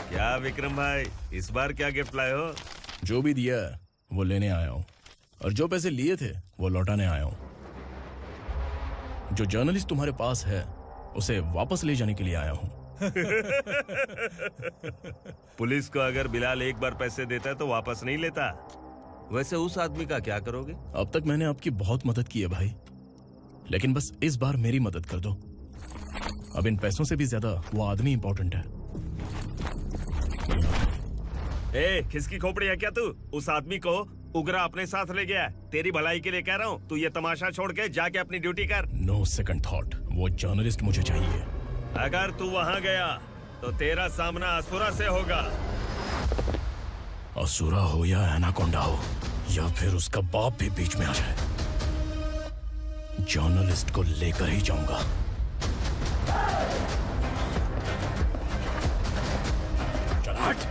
क्या विक्रम भाई, इस बार क्या गिफ्ट लाए हो? जो भी दिया है वो लेने आया हूँ, और जो पैसे लिए थे वो लौटाने आया हूँ। जो जर्नलिस्ट तुम्हारे पास है उसे वापस ले जाने के लिए आया हूँ। पुलिस को अगर बिलाल एक बार पैसे देता है तो वापस नहीं लेता। वैसे उस आदमी का क्या करोगे? अब तक मैंने आपकी बहुत मदद की है भाई, लेकिन बस इस बार मेरी मदद कर दो। अब इन पैसों से भी ज्यादा वो आदमी इंपॉर्टेंट है। ए, किसकी खोपड़ी है क्या तू? उस आदमी को उगरा अपने साथ ले गया। तेरी भलाई के लिए कह रहा हूँ, तू ये तमाशा छोड़ के जाके अपनी ड्यूटी कर। नो सेकंड थॉट, वो जर्नलिस्ट मुझे चाहिए। अगर तू वहाँ गया तो तेरा सामना असुरा से होगा। असुरा हो या एनाकोंडा हो या फिर उसका बाप भी बीच में आ जाए, जर्नलिस्ट को लेकर ही जाऊंगा। चल हट।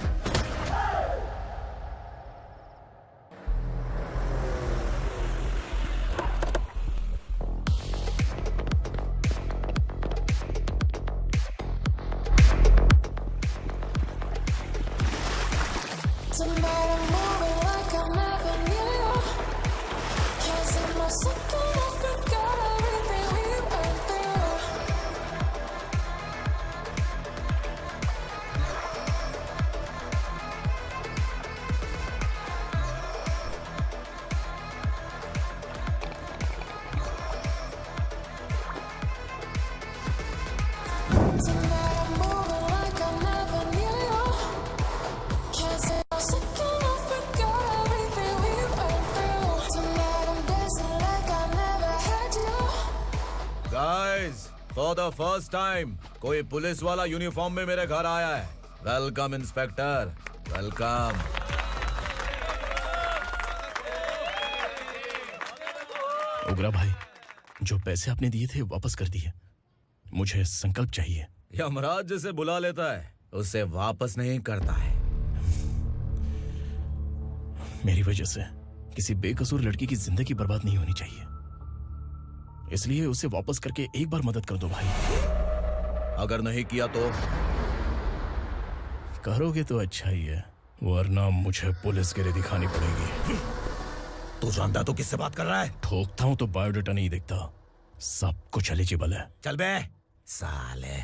फॉर द फर्स्ट टाइम कोई पुलिस वाला यूनिफॉर्म में मेरे घर आया है। Welcome inspector, welcome. उगरा भाई, जो पैसे आपने दिए थे वापस कर दिए। मुझे संकल्प चाहिए। यमराज जिसे बुला लेता है उसे वापस नहीं करता है। मेरी वजह से किसी बेकसूर लड़की की जिंदगी बर्बाद नहीं होनी चाहिए, इसलिए उसे वापस करके एक बार मदद कर दो भाई। अगर नहीं किया तो? करोगे तो अच्छा ही है, वरना मुझे पुलिस गिरी दिखानी पड़ेगी। तू जानता तो किससे बात कर रहा है? ठोकता हूं तो बायोडाटा नहीं दिखता, सब कुछ एलिजिबल है। चल बे साले।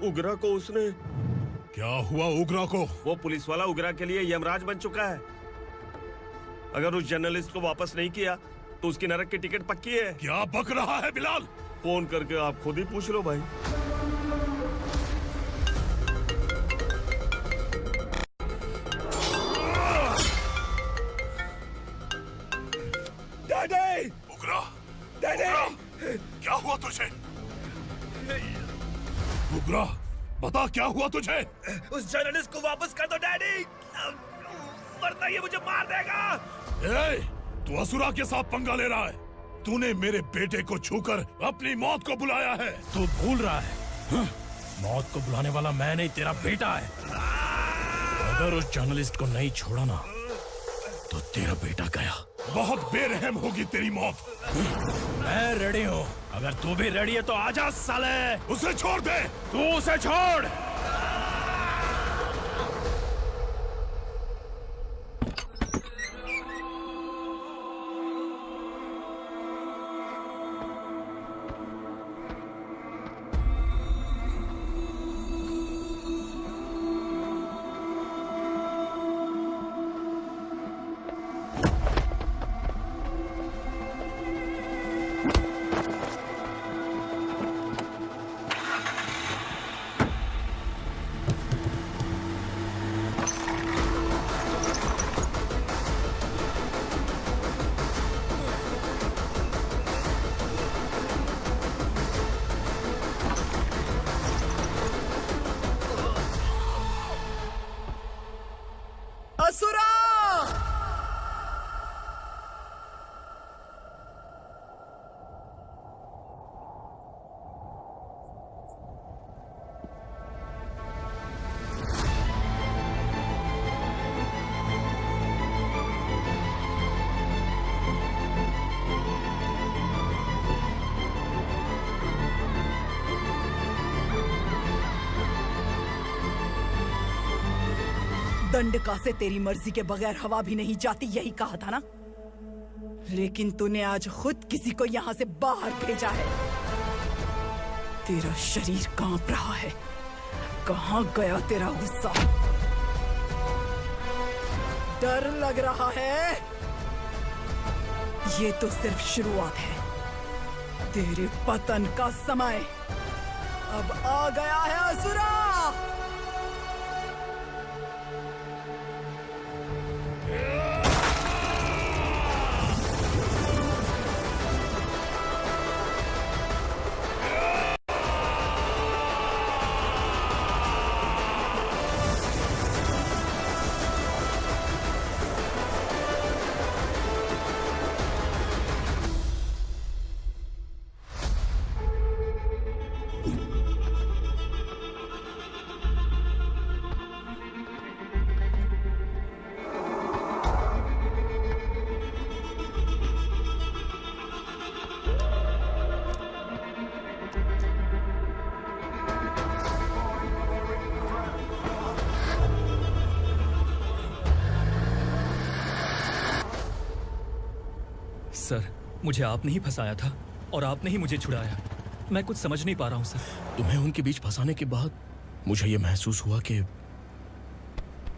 उगरा को उसने। क्या हुआ उगरा को? वो पुलिस वाला उगरा के लिए यमराज बन चुका है। अगर उस जर्नलिस्ट को वापस नहीं किया तो उसकी नरक की टिकट पक्की है। क्या बक रहा है बिलाल? फोन करके आप खुद ही पूछ लो भाई। डैडी! उगरा! डैडी! क्या हुआ तुझे? उगरा, बता क्या हुआ तुझे? उस जर्नलिस्ट को वापस कर दो डैडी, वरना ये मुझे मार देगा। ए, तू असुरा के साथ पंगा ले रहा है। तूने मेरे बेटे को छूकर अपनी मौत को बुलाया है। तू भूल रहा है, हाँ? मौत को बुलाने वाला मैं नहीं, तेरा बेटा है। अगर उस जर्नलिस्ट को नहीं छोड़ा ना तो तेरा बेटा गया। बहुत बेरहम होगी तेरी मौत। मैं रेडी हूँ, अगर तू भी रेडी है तो आजा साले। उसे छोड़ दे। तू उसे छोड़। असुरा! दंडका से तेरी मर्जी के बगैर हवा भी नहीं जाती, यही कहा था ना? लेकिन तूने आज खुद किसी को यहाँ से बाहर भेजा है। तेरा शरीर कांप रहा है। कहाँ गया तेरा गुस्सा? डर लग रहा है? ये तो सिर्फ शुरुआत है। तेरे पतन का समय अब आ गया है असुरा। सर, मुझे आपने ही फंसाया था और आपने ही मुझे छुड़ाया। मैं कुछ समझ नहीं पा रहा हूँ सर। तुम्हें उनके बीच फंसाने के बाद मुझे ये महसूस हुआ कि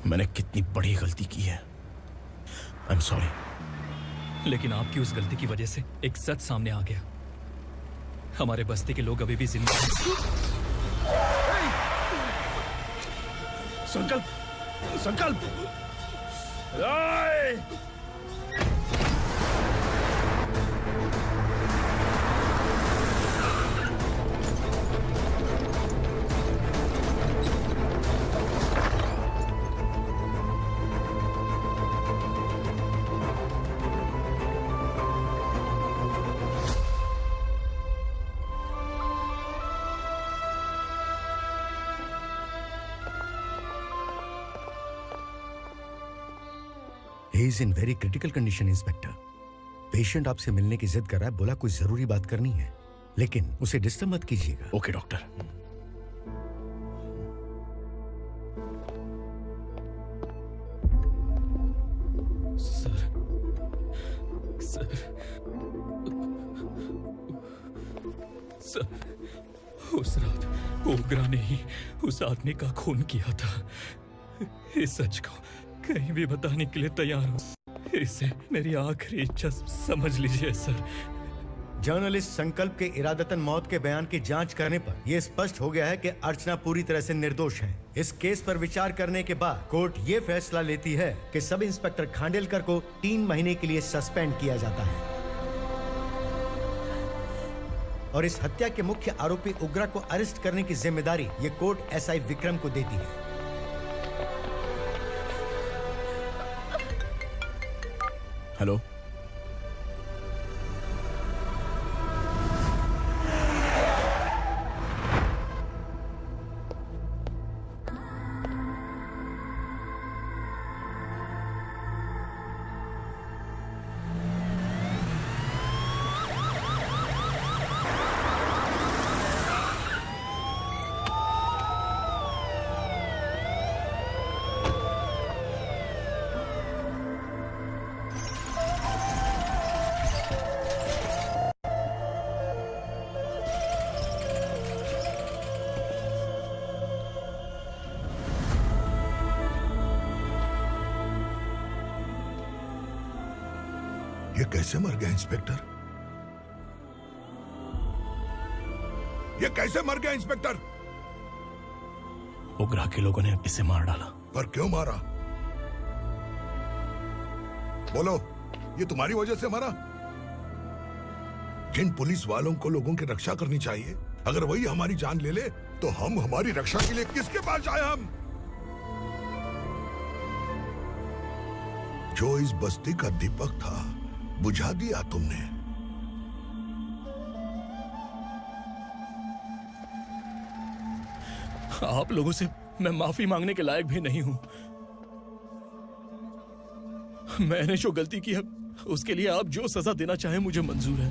मैंने कितनी बड़ी गलती की है। I am sorry. लेकिन आपकी उस गलती की वजह से एक सच सामने आ गया। हमारे बस्ती के लोग अभी भी जिंदा हैं। संकल्प, संकल्प! He is in very critical condition, inspector. Patient आपसे मिलने की जिद कर रहा है, बोला कुछ जरूरी बात करनी है, लेकिन उसे डिस्टर्ब मत कीजिएगा। Okay doctor. सर, उस रात ओगरा ने ही उस आदमी का खून किया था। इस सच को कहीं भी बताने के लिए तैयार हूँ। इसे मेरी आखिरी इच्छा समझ लीजिए सर। जर्नलिस्ट संकल्प के इरादतन मौत के बयान की जांच करने पर यह स्पष्ट हो गया है कि अर्चना पूरी तरह से निर्दोष है। इस केस पर विचार करने के बाद कोर्ट ये फैसला लेती है कि सब इंस्पेक्टर खांडेलकर को 3 महीने के लिए सस्पेंड किया जाता है और इस हत्या के मुख्य आरोपी उग्रा को अरेस्ट करने की जिम्मेदारी ये कोर्ट एसआई विक्रम को देती है। हेलो, ये कैसे मर गया इंस्पेक्टर? ये कैसे मर गया इंस्पेक्टर? उग्रा के लोगों ने इसे मार डाला। पर क्यों मारा? बोलो, ये तुम्हारी वजह से मरा? जिन पुलिस वालों को लोगों की रक्षा करनी चाहिए, अगर वही हमारी जान ले ले तो हम हमारी रक्षा के लिए किसके पास जाए? हम जो इस बस्ती का दीपक था बुझा दिया तुमने। आप लोगों से मैं माफी मांगने के लायक भी नहीं हूं। मैंने जो गलती की है उसके लिए आप जो सजा देना चाहें मुझे मंजूर है।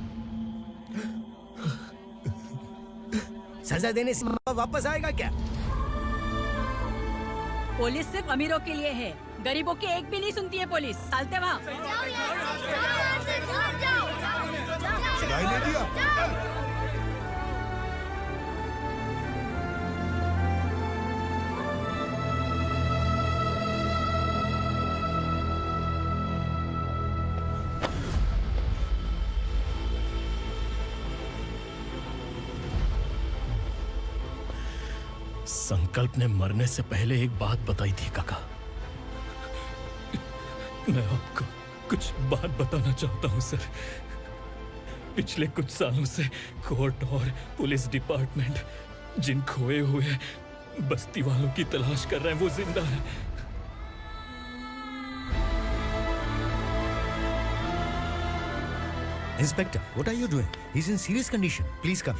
सजा देने से वापस आएगा क्या? पुलिस सिर्फ अमीरों के लिए है, गरीबों की एक भी नहीं सुनती है पुलिस। चलते वहाँ। सुनाई नहीं दिया? संकल्प ने मरने से पहले एक बात बताई थी काका। मैं आपको कुछ बात बताना चाहता हूं सर। पिछले कुछ सालों से कोर्ट और पुलिस डिपार्टमेंट जिन खोए हुए बस्ती वालों की तलाश कर रहे हैं वो जिंदा है। Inspector, what are you doing? He's in serious condition. Please come.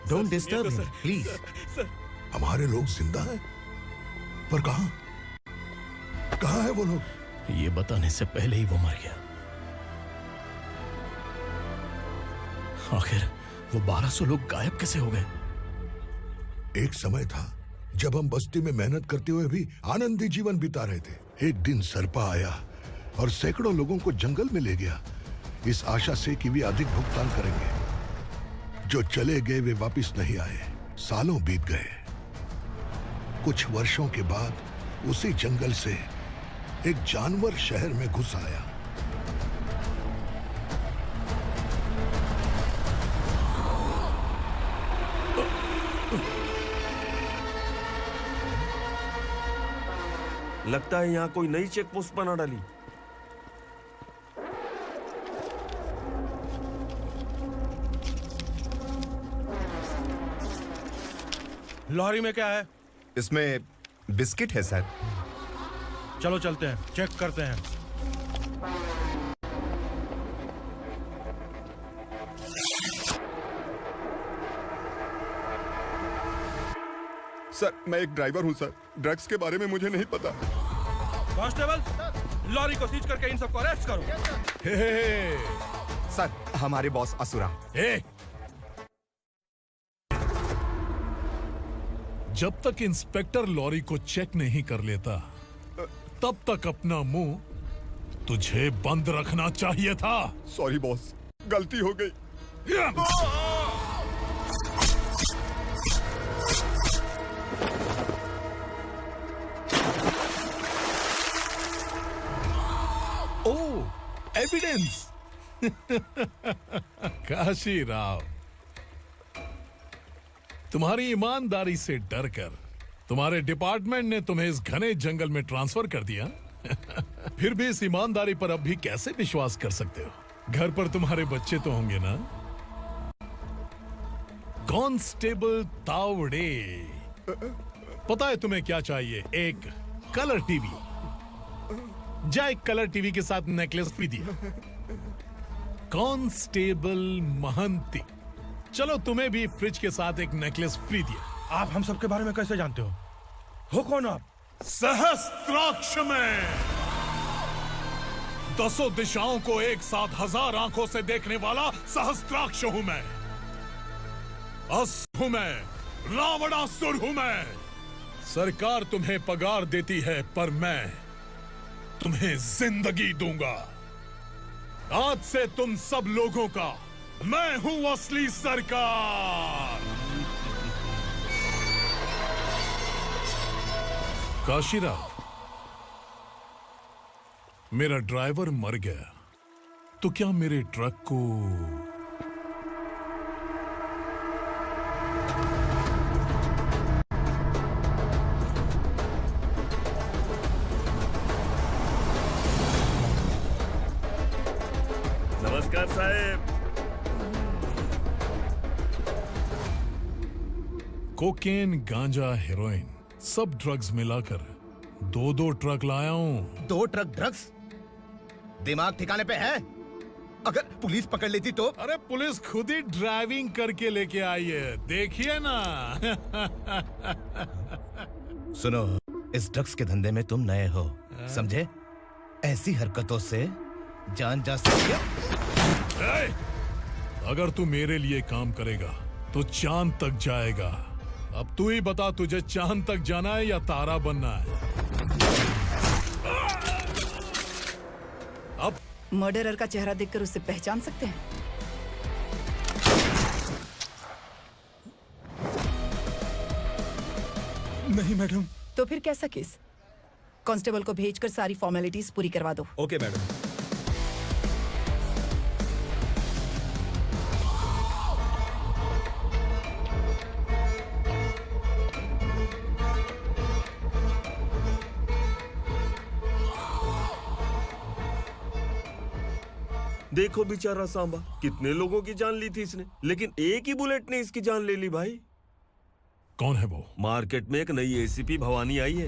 Don't disturb him, please. हमारे लोग जिंदा हैं? पर कहां? कहां है वो लोग? ये बताने से पहले ही वो मर गया। आखिर वो 1200 लोग गायब कैसे हो गए? एक समय था जब हम बस्ती में मेहनत करते हुए भी आनंदी जीवन बिता रहे थे। एक दिन सरपा आया और सैकड़ों लोगों को जंगल में ले गया, इस आशा से कि वे अधिक भुगतान करेंगे। जो चले गए वे वापस नहीं आए। सालों बीत गए। कुछ वर्षों के बाद उसी जंगल से एक जानवर शहर में घुस आया। लगता है यहाँ कोई नई चेक पोस्ट बना डाली। लॉरी में क्या है? इसमें बिस्किट है सर। चलो चलते हैं, चेक करते हैं। सर, मैं एक ड्राइवर हूं सर। ड्रग्स के बारे में मुझे नहीं पता। कांस्टेबल, लॉरी को सीज करके इन सबको अरेस्ट करो। सर, हमारे बॉस असुरा। जब तक इंस्पेक्टर लॉरी को चेक नहीं कर लेता तब तक अपना मुंह तुझे बंद रखना चाहिए था। सॉरी बॉस, गलती हो गई। एविडेंस। काशी राव, तुम्हारी ईमानदारी से डरकर तुम्हारे डिपार्टमेंट ने तुम्हें इस घने जंगल में ट्रांसफर कर दिया। फिर भी इस ईमानदारी पर अब भी कैसे विश्वास कर सकते हो? घर पर तुम्हारे बच्चे तो होंगे ना? कांस्टेबल तावड़े, पता है तुम्हें क्या चाहिए? एक कलर टीवी। जा एक कलर टीवी के साथ नेकलेस भी दिया। कांस्टेबल महंती, चलो तुम्हें भी फ्रिज के साथ एक नेकलेस फ्री दिया। आप हम सबके बारे में कैसे जानते हो कौन आप? सहस्त्राक्ष में 10 दिशाओं को एक साथ 1000 आंखों से देखने वाला सहस्त्राक्ष हूं मैं। असुर हूं मैं, रावणासुर हूं मैं। सरकार तुम्हें पगार देती है, पर मैं तुम्हें जिंदगी दूंगा। आज से तुम सब लोगों का मैं हूं असली सरकार। काशीराव, मेरा ड्राइवर मर गया तो क्या मेरे ट्रक को नमस्कार साहब। कोकेन, गांजा, हेरोइन, सब ड्रग्स मिलाकर 2 ट्रक लाया हूं। 2 ट्रक ड्रग्स? दिमाग ठिकाने पे है? अगर पुलिस पकड़ लेती तो? अरे पुलिस खुद ही ड्राइविंग करके लेके आई है, देखिए ना। सुनो, इस ड्रग्स के धंधे में तुम नए हो, समझे? ऐसी हरकतों से जान जा सकती है। अगर तू मेरे लिए काम करेगा तो चांद तक जाएगा। अब तू ही बता, तुझे चांद तक जाना है या तारा बनना है? अब मर्डरर का चेहरा देखकर उसे पहचान सकते हैं? नहीं मैडम। तो फिर कैसा केस? कांस्टेबल को भेजकर सारी फॉर्मेलिटीज पूरी करवा दो। Okay madam. देखो बेचारा सांबा, कितने लोगों की जान ली थी इसने, लेकिन एक ही बुलेट ने इसकी जान ले ली भाई। कौन है वो? मार्केट में एक नई एसीपी भवानी आई है।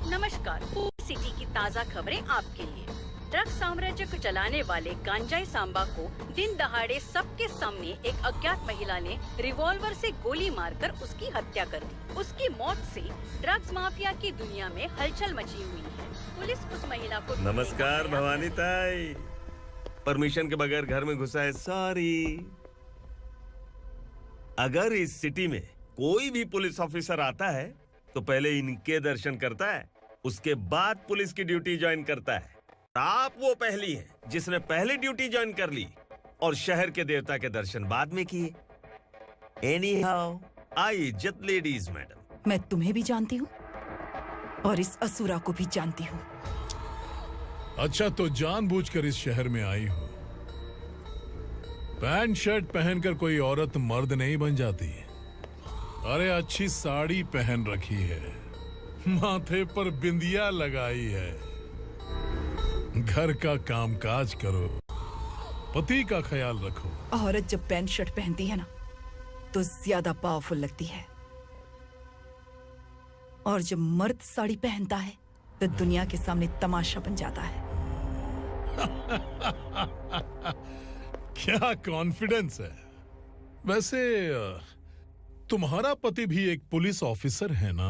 नमस्कार, सिटी की ताज़ा खबरें आपके लिए। ड्रग्स साम्राज्य को चलाने वाले गांजाई सांबा को दिन दहाड़े सबके सामने एक अज्ञात महिला ने रिवॉल्वर से गोली मारकर उसकी हत्या कर दी। उसकी मौत से ड्रग्स माफिया की दुनिया में हलचल मची हुई है। पुलिस उस महिला को नमस्कार भवानी ताई, परमिशन के बगैर घर में घुसा है, सॉरी। अगर इस सिटी में कोई भी पुलिस ऑफिसर आता है तो पहले इनके दर्शन करता है, उसके बाद पुलिस की ड्यूटी ज्वाइन करता है। आप वो पहली हैं जिसने पहले ड्यूटी ज्वाइन कर ली और शहर के देवता के दर्शन बाद में किए। एनीहाउ, आई इज्जत लेडीज मैडम। मैं तुम्हें भी जानती हूँ और इस असुरा को भी जानती हूँ। अच्छा, तो जानबूझकर इस शहर में आई हो। पैंट शर्ट पहनकर कोई औरत मर्द नहीं बन जाती। अरे अच्छी साड़ी पहन रखी है, माथे पर बिंदिया लगाई है, घर का कामकाज करो, पति का ख्याल रखो। औरत जब पैंट शर्ट पहनती है ना तो ज्यादा पावरफुल लगती है, और जब मर्द साड़ी पहनता है तो दुनिया के सामने तमाशा बन जाता है। क्या कॉन्फिडेंस है। वैसे तुम्हारा पति भी एक पुलिस ऑफिसर है ना?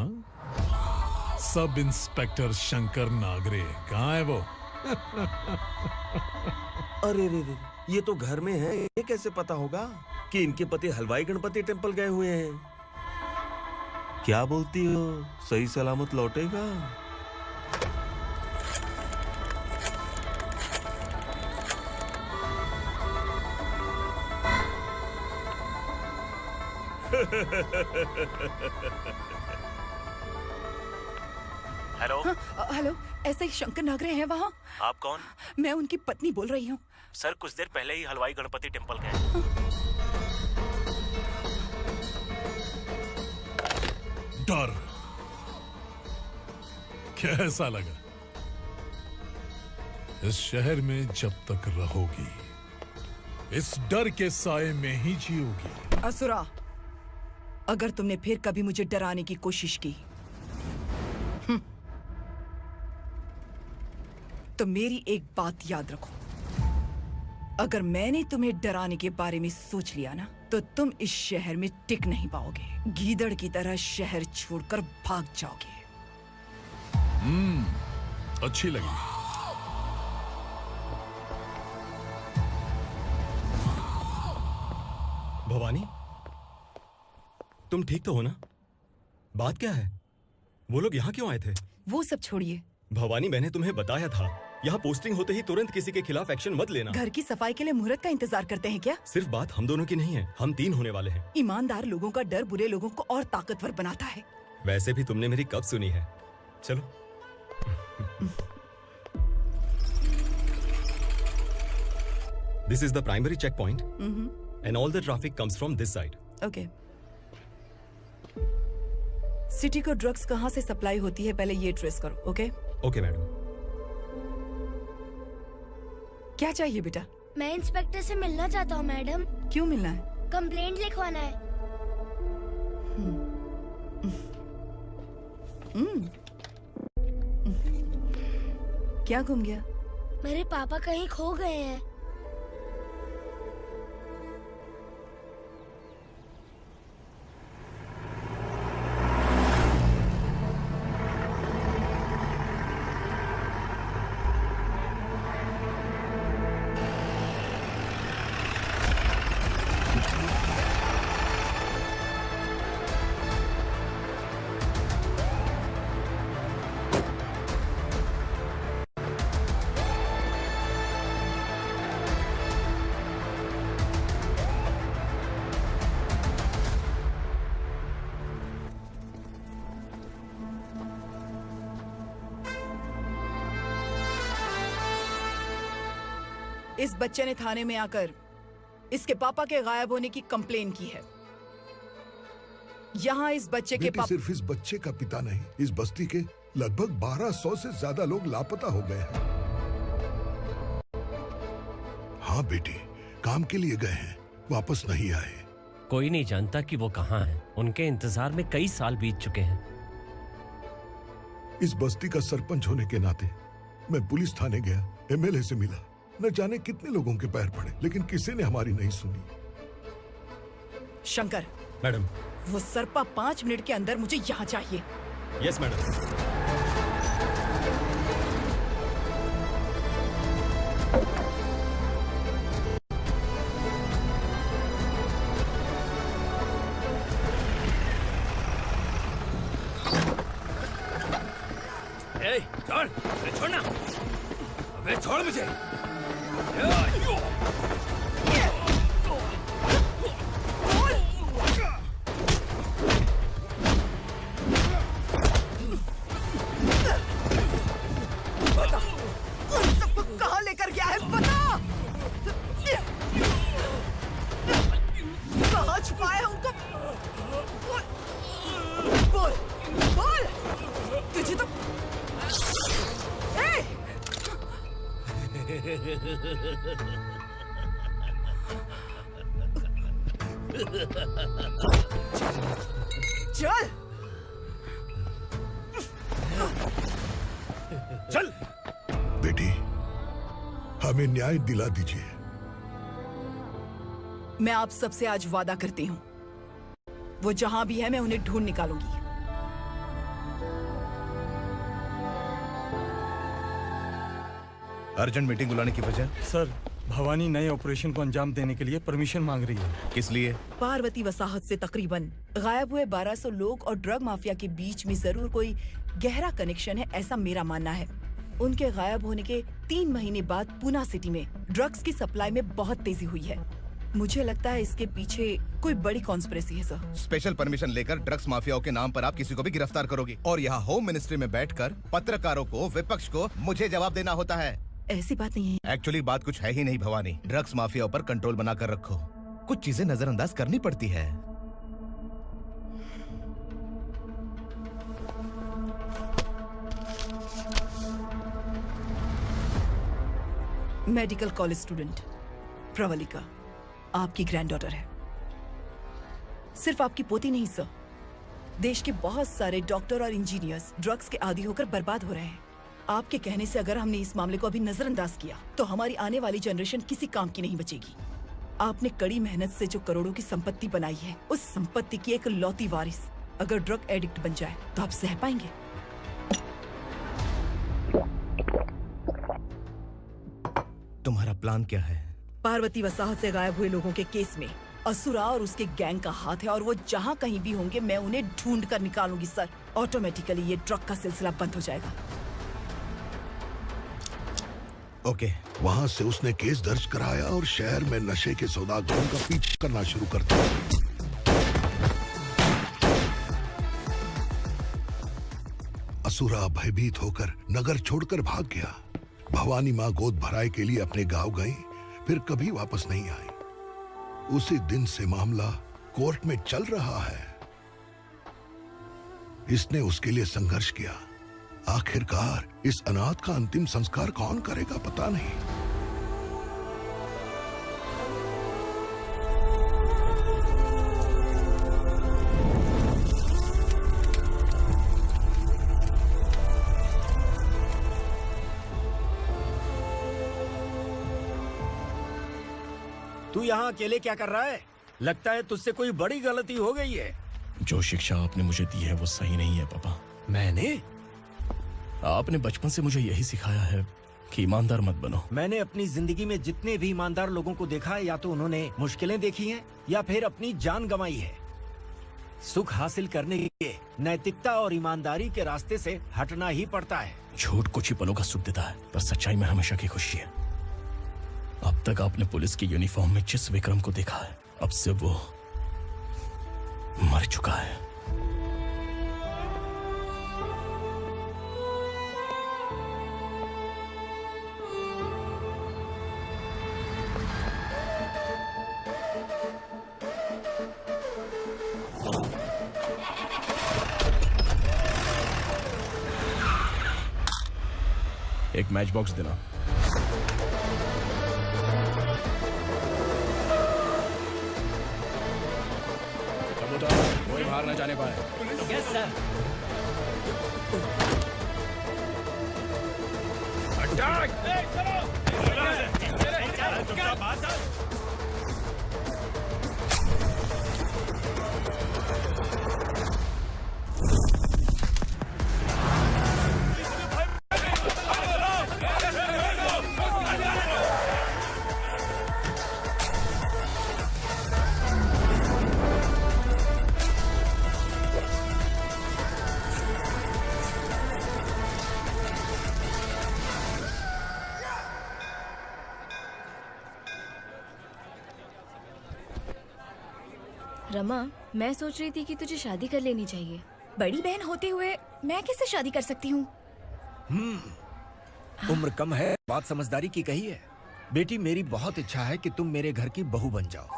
सब इंस्पेक्टर शंकर नागरे, कहाँ है वो? अरे रे रे, ये तो घर में है, ये कैसे पता होगा कि इनके पति हलवाई गणपति टेम्पल गए हुए हैं? क्या बोलती हो, सही सलामत लौटेगा? हेलो। हेलो, ऐसे ही शंकर नागरे हैं वहाँ? आप कौन? मैं उनकी पत्नी बोल रही हूँ। सर कुछ देर पहले ही हलवाई गणपति टेम्पल गए। डर कैसा लगा? इस शहर में जब तक रहोगी इस डर के साए में ही जियोगी। असुरा, अगर तुमने फिर कभी मुझे डराने की कोशिश की तो मेरी एक बात याद रखो, अगर मैंने तुम्हें डराने के बारे में सोच लिया ना तो तुम इस शहर में टिक नहीं पाओगे। गीदड़ की तरह शहर छोड़कर भाग जाओगे। अच्छी लगी। भवानी, तुम ठीक तो हो ना? बात क्या है? वो लोग यहाँ क्यों आए थे? वो सब छोड़िए। भवानी, मैंने तुम्हें बताया था यहाँ पोस्टिंग होते ही तुरंत किसी के खिलाफ एक्शन मत लेना। घर की सफाई के लिए मुहूर्त का इंतजार करते हैं क्या? सिर्फ बात हम दोनों की नहीं है, हम 3 होने वाले हैं। ईमानदार लोगों का डर बुरे लोगों को और ताकतवर बनाता है। वैसे भी तुमने मेरी कब सुनी है? चलो। This is the primary checkpoint, and all the traffic comes from this side. Okay. City को ड्रग्स कहाँ से सप्लाई होती है पहले ये ट्रेस करो, ओके? Okay madam. क्या चाहिए बेटा? मैं इंस्पेक्टर से मिलना चाहता हूँ मैडम। क्यों मिलना है? कंप्लेंट लिखवाना है। क्या घूम गया? मेरे पापा कहीं खो गए हैं। इस बच्चे ने थाने में आकर इसके पापा के गायब होने की कंप्लेन की है। यहाँ इस बच्चे के पापा सिर्फ इस बच्चे का पिता नहीं, इस बस्ती के लगभग 1200 से ज्यादा लोग लापता हो गए हैं। हाँ बेटी, काम के लिए गए हैं, वापस नहीं आए। कोई नहीं जानता कि वो कहाँ हैं। उनके इंतजार में कई साल बीत चुके हैं। इस बस्ती का सरपंच होने के नाते मैं पुलिस थाने गया, एमएलए से मिला, न जाने कितने लोगों के पैर पड़े, लेकिन किसी ने हमारी नहीं सुनी। शंकर। मैडम। वो सरपा 5 मिनट के अंदर मुझे यहाँ चाहिए। Yes madam. छोड़, छोड़ना, अबे छोड़ मुझे। सबको कहाँ लेकर गया है बता। कहाँ छुपाए उनको? बोल, बोल। तुझे तो चल चल। बेटी, हमें न्याय दिला दीजिए। मैं आप सबसे आज वादा करती हूँ, वो जहां भी है मैं उन्हें ढूंढ निकालूंगी। अर्जेंट मीटिंग बुलाने की वजह? सर, भवानी नए ऑपरेशन को अंजाम देने के लिए परमिशन मांग रही है। किस लिए? पार्वती वसाहत से तकरीबन गायब हुए 1200 लोग और ड्रग माफिया के बीच में जरूर कोई गहरा कनेक्शन है, ऐसा मेरा मानना है। उनके गायब होने के 3 महीने बाद पूना सिटी में ड्रग्स की सप्लाई में बहुत तेजी हुई है। मुझे लगता है इसके पीछे कोई बड़ी कॉन्स्पिरेसी है सर। स्पेशल परमिशन लेकर ड्रग्स माफियाओं के नाम पर आप किसी को भी गिरफ्तार करोगे और यहाँ होम मिनिस्ट्री में बैठकर पत्रकारों को, विपक्ष को मुझे जवाब देना होता है। ऐसी बात नहीं है। एक्चुअली बात कुछ है ही नहीं भवानी। ड्रग्स माफियाओं पर कंट्रोल बनाकर रखो। कुछ चीजें नजरअंदाज करनी पड़ती है। मेडिकल कॉलेज स्टूडेंट प्रवलिका आपकी ग्रैंडडॉटर है। सिर्फ आपकी पोती नहीं सर, देश के बहुत सारे डॉक्टर और इंजीनियर्स ड्रग्स के आदी होकर बर्बाद हो रहे हैं। आपके कहने से अगर हमने इस मामले को अभी नजरअंदाज किया तो हमारी आने वाली जनरेशन किसी काम की नहीं बचेगी। आपने कड़ी मेहनत से जो करोड़ों की संपत्ति बनाई है, उस संपत्ति की एक लौती वारिस अगर ड्रग एडिक्ट बन जाए तो आप सह पाएंगे? तुम्हारा प्लान क्या है? पार्वती वसाहत से गायब हुए लोगों के केस में असुरा और उसके गैंग का हाथ है और वो जहाँ कहीं भी होंगे मैं उन्हें ढूंढ कर निकालूंगी सर। ऑटोमेटिकली ये ड्रग का सिलसिला बंद हो जाएगा। ओके। वहाँ से उसने केस दर्ज कराया और शहर में नशे के सौदागरों का पीछा करना शुरू कर दिया। असुरा भयभीत होकर नगर छोड़कर भाग गया। भवानी माँ गोद भराई के लिए अपने गांव गई, फिर कभी वापस नहीं आई। उसी दिन से मामला कोर्ट में चल रहा है। इसने उसके लिए संघर्ष किया। आखिरकार इस अनाथ का अंतिम संस्कार कौन करेगा पता नहीं। तू यहाँ अकेले क्या कर रहा है? लगता है तुझसे कोई बड़ी गलती हो गई है। जो शिक्षा आपने मुझे दी है वो सही नहीं है पापा। मैंने? आपने बचपन से मुझे यही सिखाया है कि ईमानदार मत बनो। मैंने अपनी जिंदगी में जितने भी ईमानदार लोगों को देखा है, या तो उन्होंने मुश्किलें देखी हैं या फिर अपनी जान गंवाई है। सुख हासिल करने के लिए नैतिकता और ईमानदारी के रास्ते से हटना ही पड़ता है। झूठ कुछ ही पलों का सुख देता है, पर सच्चाई में हमेशा की खुशी है। अब तक आपने पुलिस की यूनिफॉर्म में जिस विक्रम को देखा है, अब से वो मर चुका है। एक मैच बॉक्स देना। कोई बाहर न जाने पाए। Yes sir. अटैक! रमा, मैं सोच रही थी कि तुझे शादी कर लेनी चाहिए। बड़ी बहन होते हुए मैं कैसे शादी कर सकती हूँ? उम्र कम है, बात समझदारी की कही है। बेटी, मेरी बहुत इच्छा है कि तुम मेरे घर की बहू बन जाओ।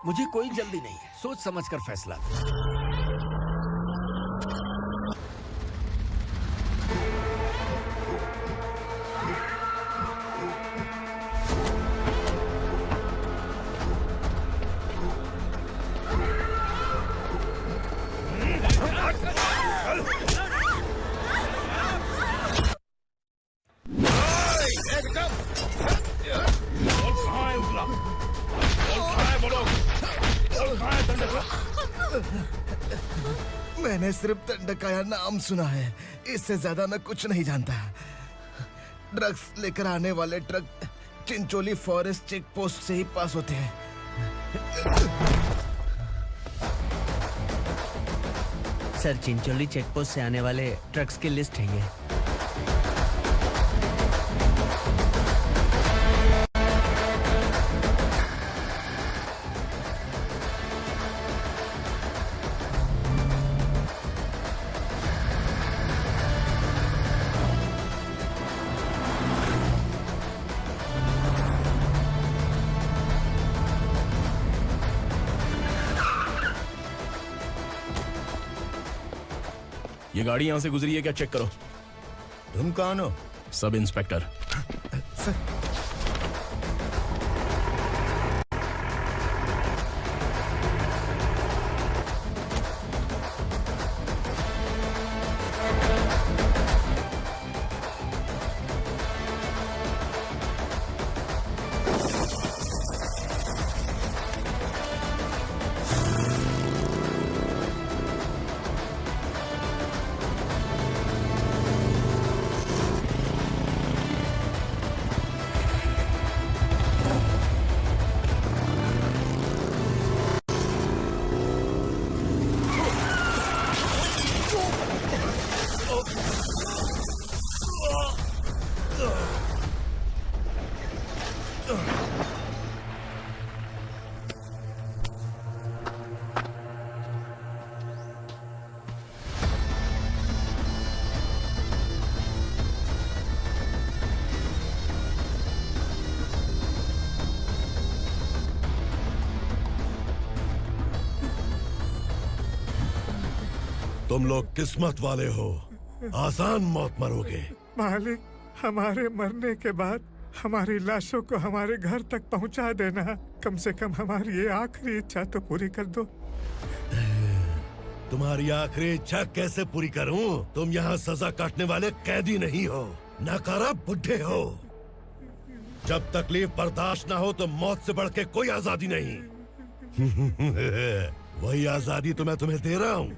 मुझे कोई जल्दी नहीं है, सोच समझ कर फैसला लो। मैंने सिर्फ दंडकाया नाम सुना है, इससे ज्यादा मैं कुछ नहीं जानता। ड्रग्स लेकर आने वाले truck Chincholi forest check post से ही पास होते हैं। सर, चिंचोली चेक पोस्ट से आने वाले ट्रक्स की लिस्ट है ये। ये गाड़ी यहाँ से गुजरी है क्या, चेक करो। तुम कौन हो? Sub inspector. तुम लोग किस्मत वाले हो, आसान मौत मरोगे। मालिक, हमारे मरने के बाद हमारी लाशों को हमारे घर तक पहुंचा देना। कम से कम हमारी ये आखिरी इच्छा तो पूरी कर दो। तुम्हारी आखिरी इच्छा कैसे पूरी करूं? तुम यहाँ सजा काटने वाले कैदी नहीं हो, नकारा बुड्ढे हो। जब तकलीफ बर्दाश्त ना हो तो मौत से बढ़ के कोई आजादी नहीं। वही आजादी तो मैं तुम्हें दे रहा हूँ।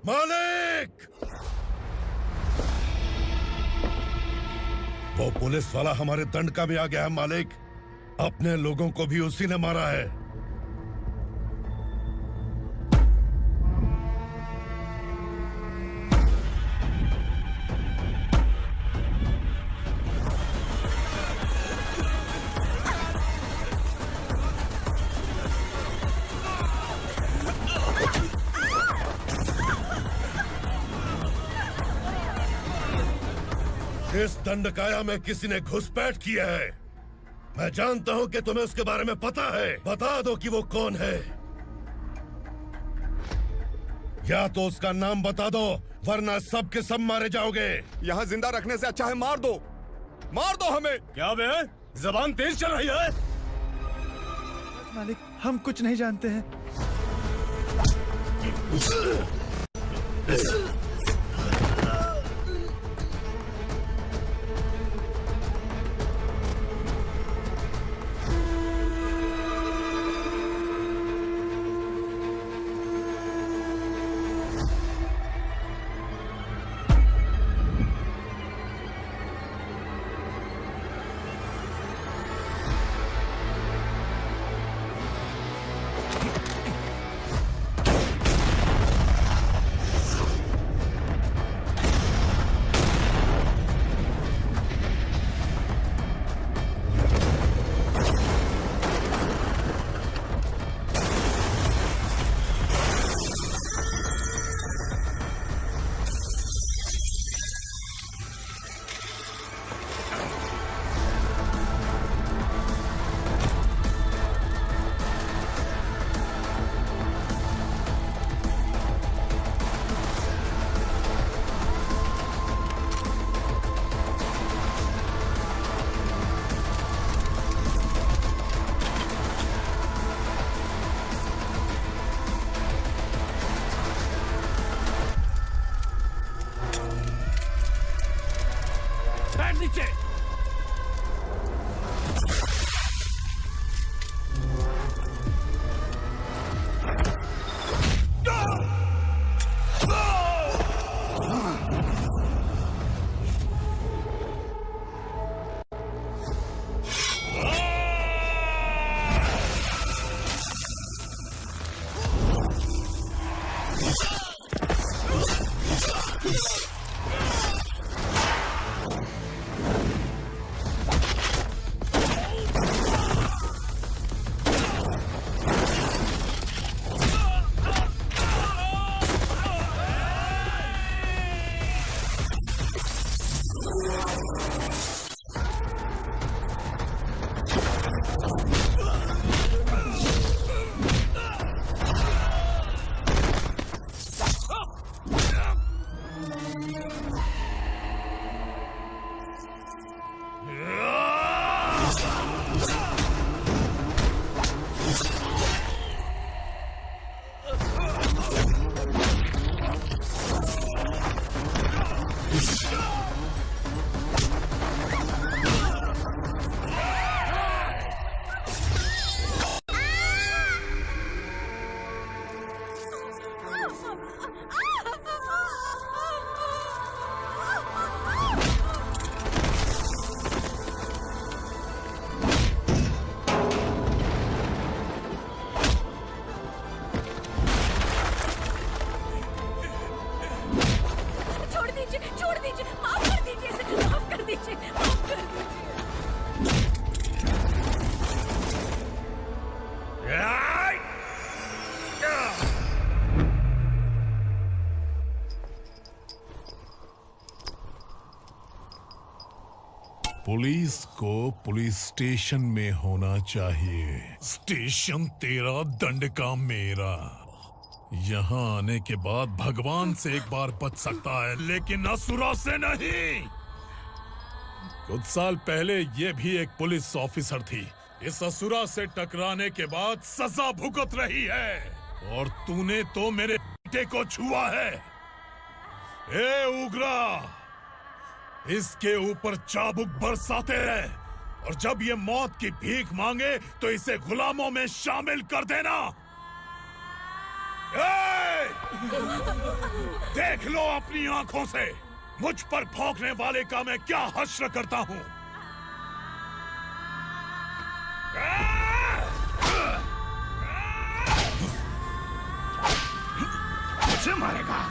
मालिक! वो पुलिस वाला हमारे दंडका में आ गया है मालिक। अपने लोगों को भी उसी ने मारा है। इस दंडकाया में किसी ने घुसपैठ किया है। मैं जानता हूं कि तुम्हें उसके बारे में पता है। बता दो कि वो कौन है, या तो उसका नाम बता दो, वरना सब के सब मारे जाओगे। यहाँ जिंदा रखने से अच्छा है मार दो, मार दो हमें। क्या बे, जबान तेज चल रही है? मालिक, हम कुछ नहीं जानते हैं। पुलिस को पुलिस स्टेशन में होना चाहिए। स्टेशन तेरा, दंड का मेरा। यहाँ आने के बाद भगवान से एक बार बच सकता है, लेकिन असुरा से नहीं। कुछ साल पहले ये भी एक पुलिस ऑफिसर थी। इस असुरा से टकराने के बाद सजा भुगत रही है, और तूने तो मेरे बेटे को छुआ है। ए उग्रा, इसके ऊपर चाबुक बरसाते रहे, और जब ये मौत की भीख मांगे तो इसे गुलामों में शामिल कर देना। देख लो अपनी आंखों से मुझ पर भौंकने वाले का मैं क्या हश्र करता हूं। मुझे मारेगा।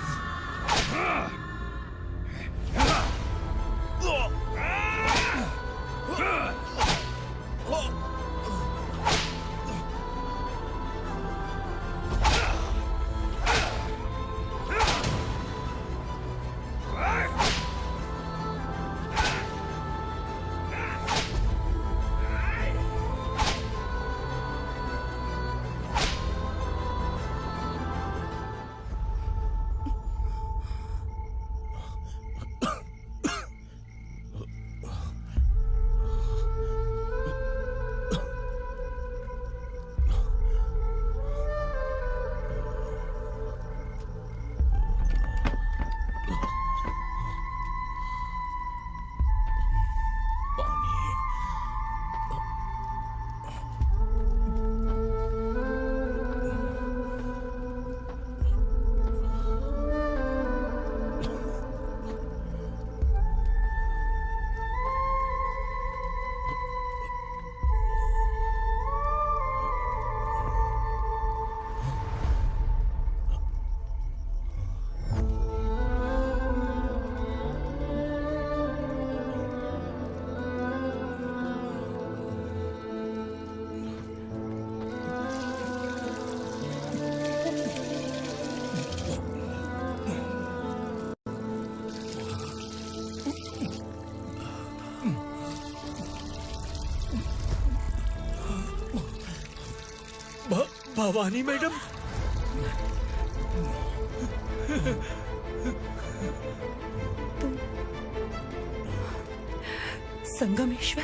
भवानी मैडम, संगमेश्वर,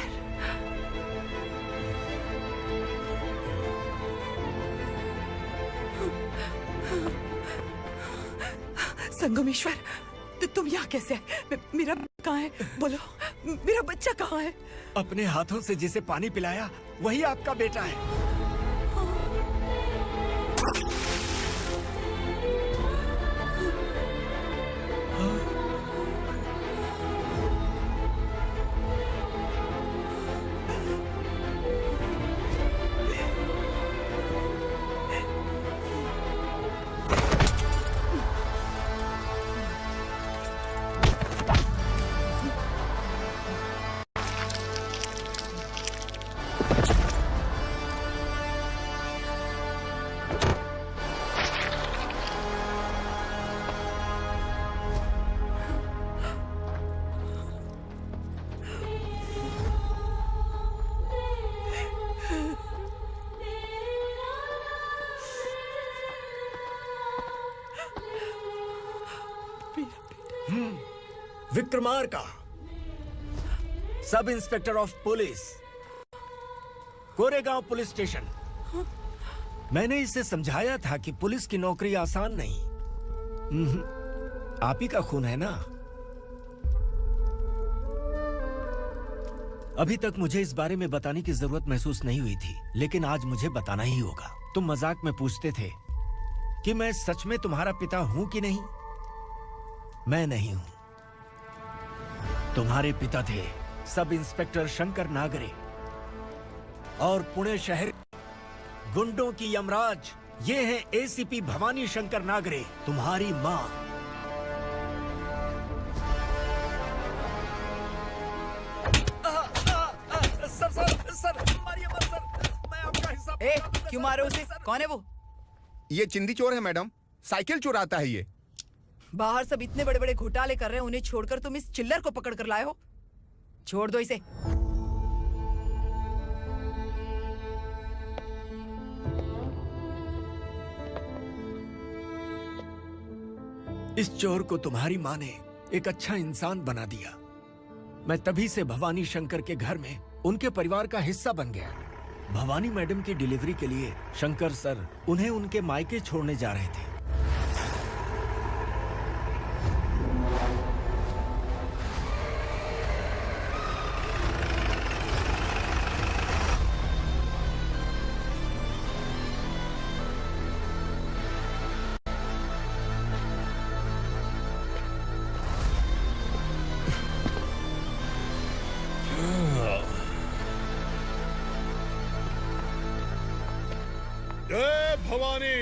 संगमेश्वर, तुम यहाँ कैसे आए? मेरा कहाँ है? बोलो, मेरा बच्चा कहाँ है? अपने हाथों से जिसे पानी पिलाया वही आपका बेटा है। Vikramarka, sub inspector of police, Koregaon police station. मैंने इसे समझाया था कि पुलिस की नौकरी आसान नहीं। आप ही का खून है ना। अभी तक मुझे इस बारे में बताने की जरूरत महसूस नहीं हुई थी, लेकिन आज मुझे बताना ही होगा। तुम मजाक में पूछते थे कि मैं सच में तुम्हारा पिता हूं कि नहीं। मैं नहीं हूं। तुम्हारे पिता थे सब इंस्पेक्टर शंकर नागरे, और पुणे शहर गुंडों की यमराज ये है एसीपी भवानी शंकर नागरे, तुम्हारी मां। सर, मारिए मत सर, मैं आपका हिस्सा। क्यों मारे उसे? कौन है वो? ये चिंदी चोर है मैडम, साइकिल चुराता है ये। बाहर सब इतने बड़े बड़े घोटाले कर रहे हैं, उन्हें छोड़कर तुम इस चिल्लर को पकड़ कर लाए हो। छोड़ दो इसे। इस चोर को तुम्हारी माँ ने एक अच्छा इंसान बना दिया। मैं तभी से भवानी शंकर के घर में उनके परिवार का हिस्सा बन गया। भवानी मैडम की डिलीवरी के लिए शंकर सर उन्हें उनके मायके छोड़ने जा रहे थे। जय भवानी।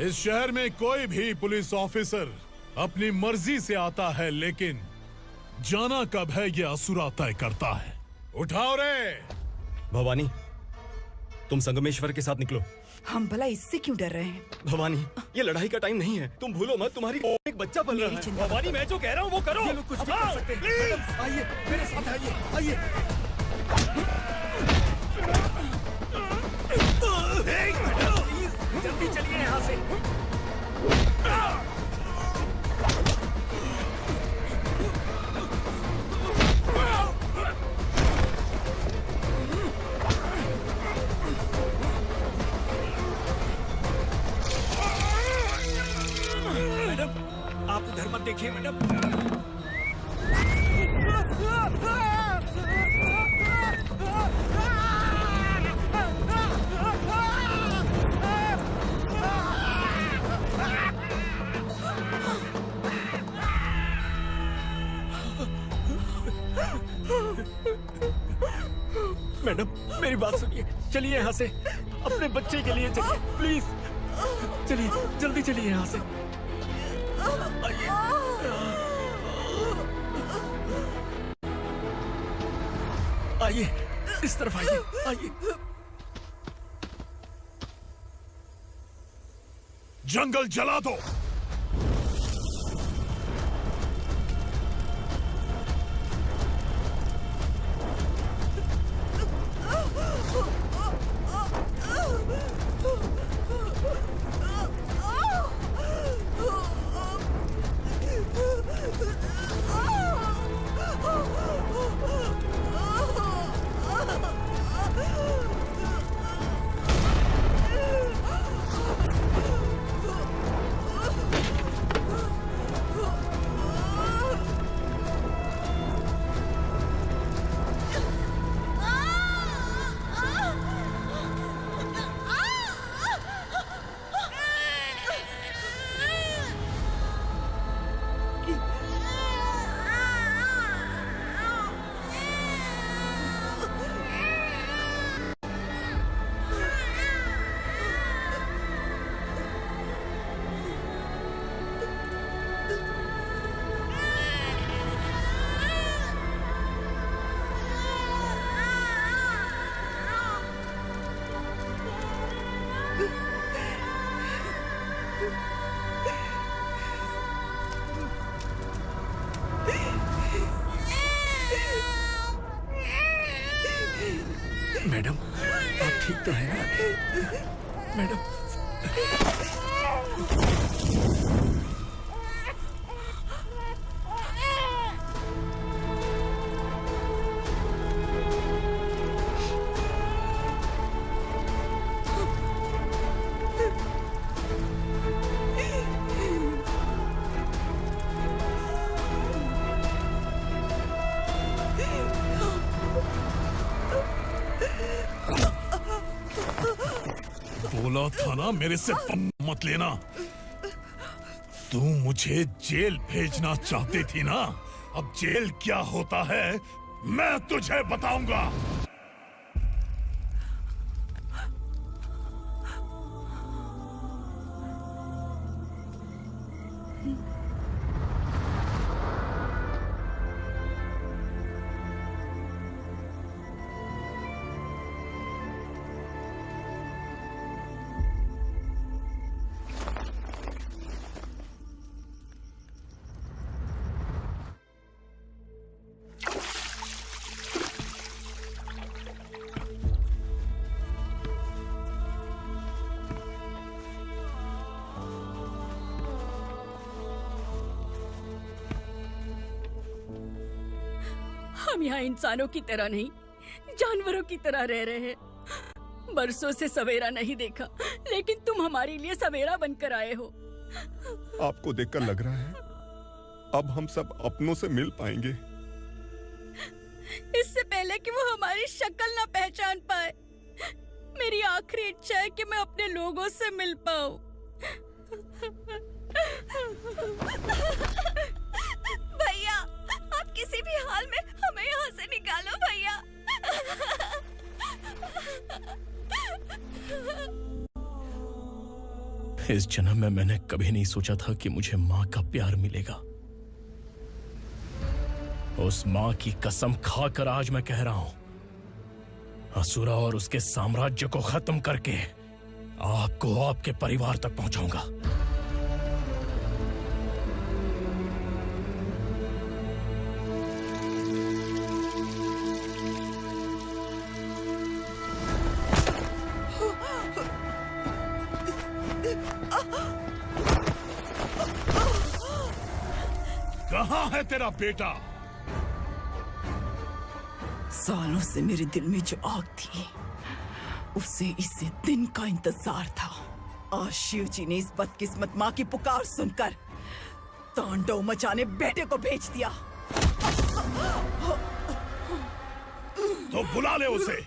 इस शहर में कोई भी पुलिस ऑफिसर अपनी मर्जी से आता है, लेकिन जाना कब है ये असुरा तय करता है। उठाओ रे। भवानी, तुम संगमेश्वर के साथ निकलो। हम भला इससे क्यों डर रहे हैं? भवानी, ये लड़ाई का टाइम नहीं है। तुम भूलो मत, तुम्हारी एक बच्चा पल रहा है। भवानी, मैं जो कह रहा हूँ वो करो। ये लोग कुछ भी कर सकते हैं। आइए मेरे साथ आइए, आइए। जल्दी चलिए यहाँ से। मैडम, आप उधर मत देखिए मैडम। मैडम, मेरी बात सुनिए। चलिए यहाँ से, अपने बच्चे के लिए चलिए, प्लीज। चलिए, जल्दी चलिए यहाँ से। आइए। आइए, इस तरफ आइए, आइए। जंगल जला दो। मैडम, आप ठीक तो है ना? मैडम, बोला था ना मेरे से मत लेना। तू मुझे जेल भेजना चाहती थी ना? अब जेल क्या होता है मैं तुझे बताऊंगा। हम यहाँ इंसानों की तरह नहीं, जानवरों की तरह रह रहे हैं। बरसों से सवेरा नहीं देखा, लेकिन तुम हमारे लिए सवेरा बनकर आए हो। आपको देखकर लग रहा है अब हम सब अपनों से मिल पाएंगे। इससे पहले कि वो हमारी शक्ल ना पहचान पाए, मेरी आखिरी इच्छा है कि मैं अपने लोगों से मिल पाऊं। भैया, आप किसी भी हाल में हमें यहाँ से निकालो भैया। इस जन्म में मैंने कभी नहीं सोचा था कि मुझे माँ का प्यार मिलेगा। उस माँ की कसम खाकर आज मैं कह रहा हूं, असुरा और उसके साम्राज्य को खत्म करके आपको आपके परिवार तक पहुंचाऊंगा। कहाँ है तेरा बेटा? सालों से मेरे दिल में जो आग थी, उसे इसी दिन का इंतजार था। आज शिव जी ने इस बदकिस्मत माँ की पुकार सुनकर तांडव मचाने बेटे को भेज दिया। तो बुला ले उसे।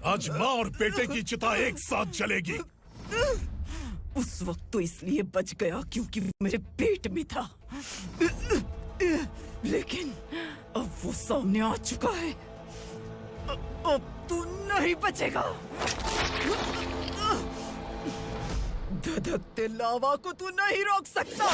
आज माँ और बेटे की चिता एक साथ जलेगी। उस वक्त तो इसलिए बच गया क्योंकि वो मेरे पेट में था, लेकिन अब वो सामने आ चुका है। अब तू नहीं बचेगा। धधकते लावा को तू नहीं रोक सकता।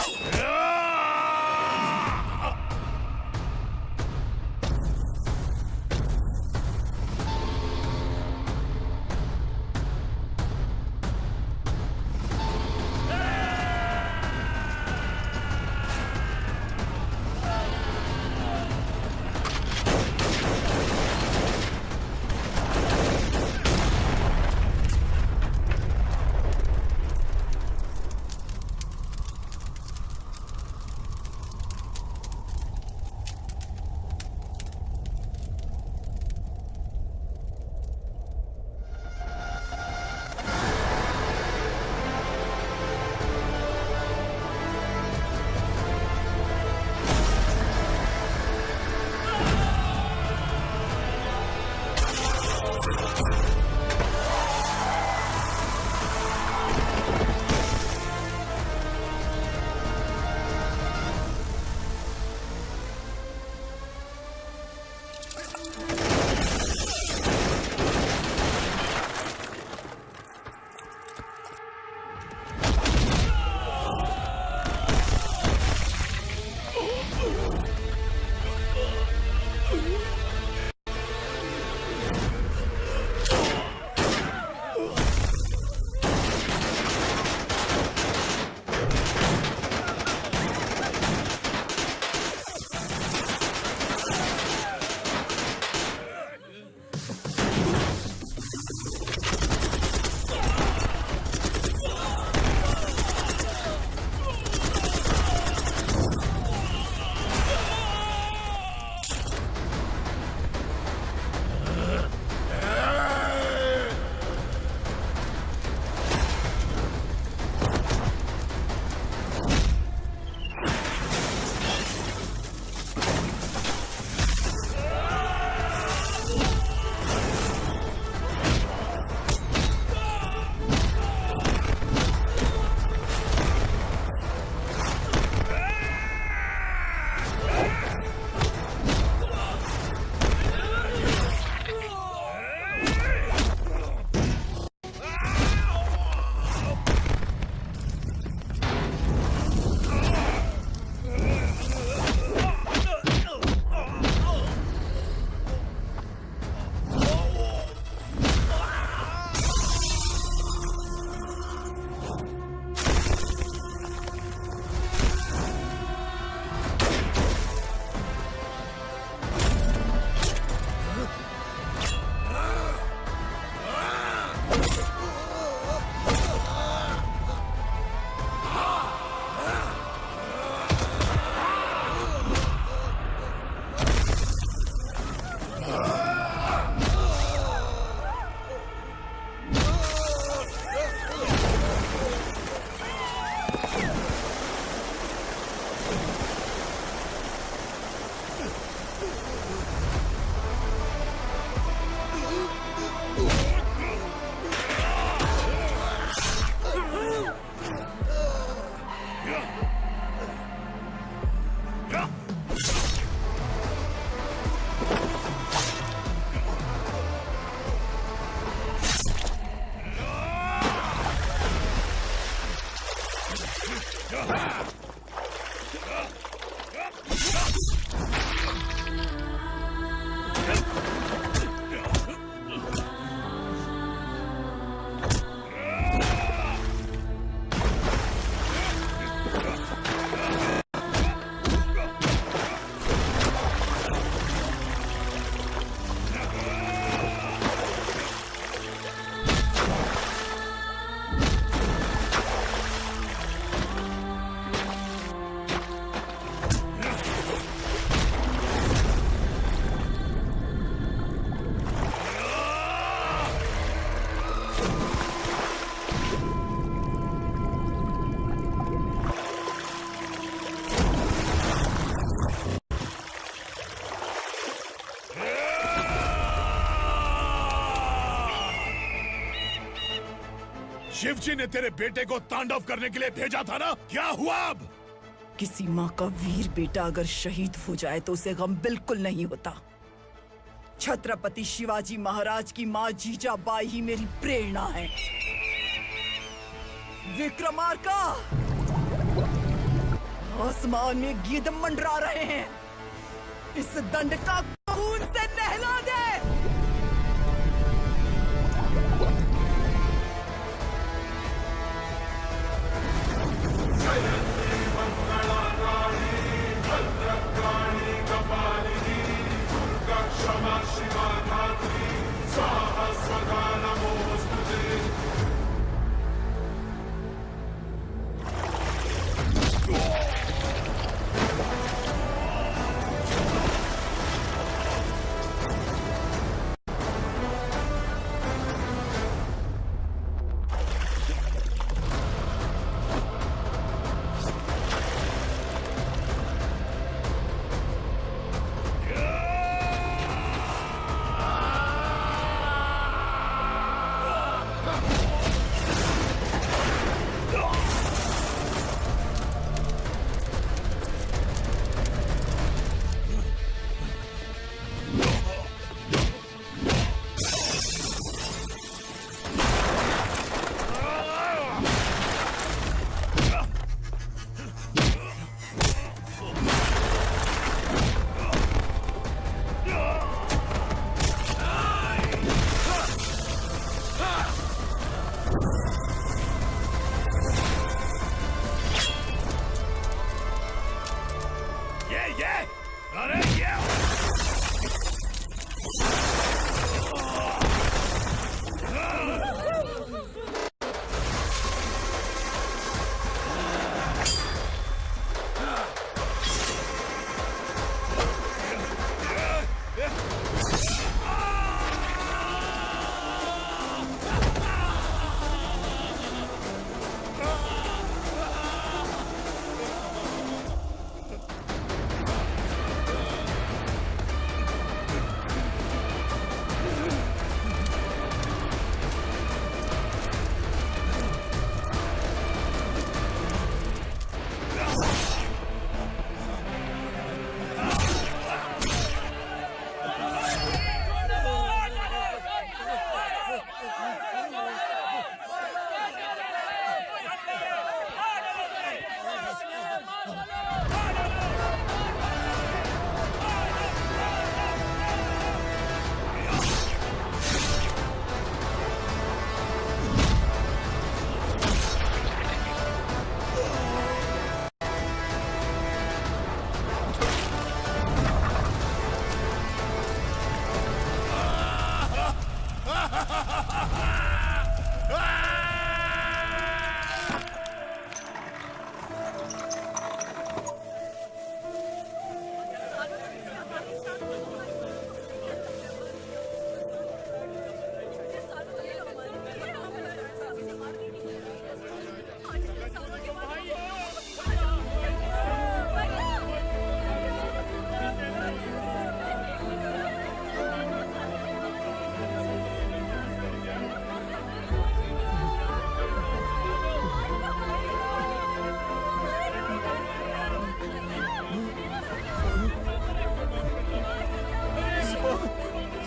शिवजी ने तेरे बेटे को तांडव करने के लिए भेजा था ना, क्या हुआ अब? किसी माँ का वीर बेटा अगर शहीद हो जाए तो उसे गम बिल्कुल नहीं होता। छत्रपति शिवाजी महाराज की माँ जीजाबाई ही मेरी प्रेरणा है। विक्रमार्का, आसमान में गिद्ध मंडरा रहे हैं, इस दंड का खून से नहला दे।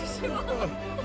शिवा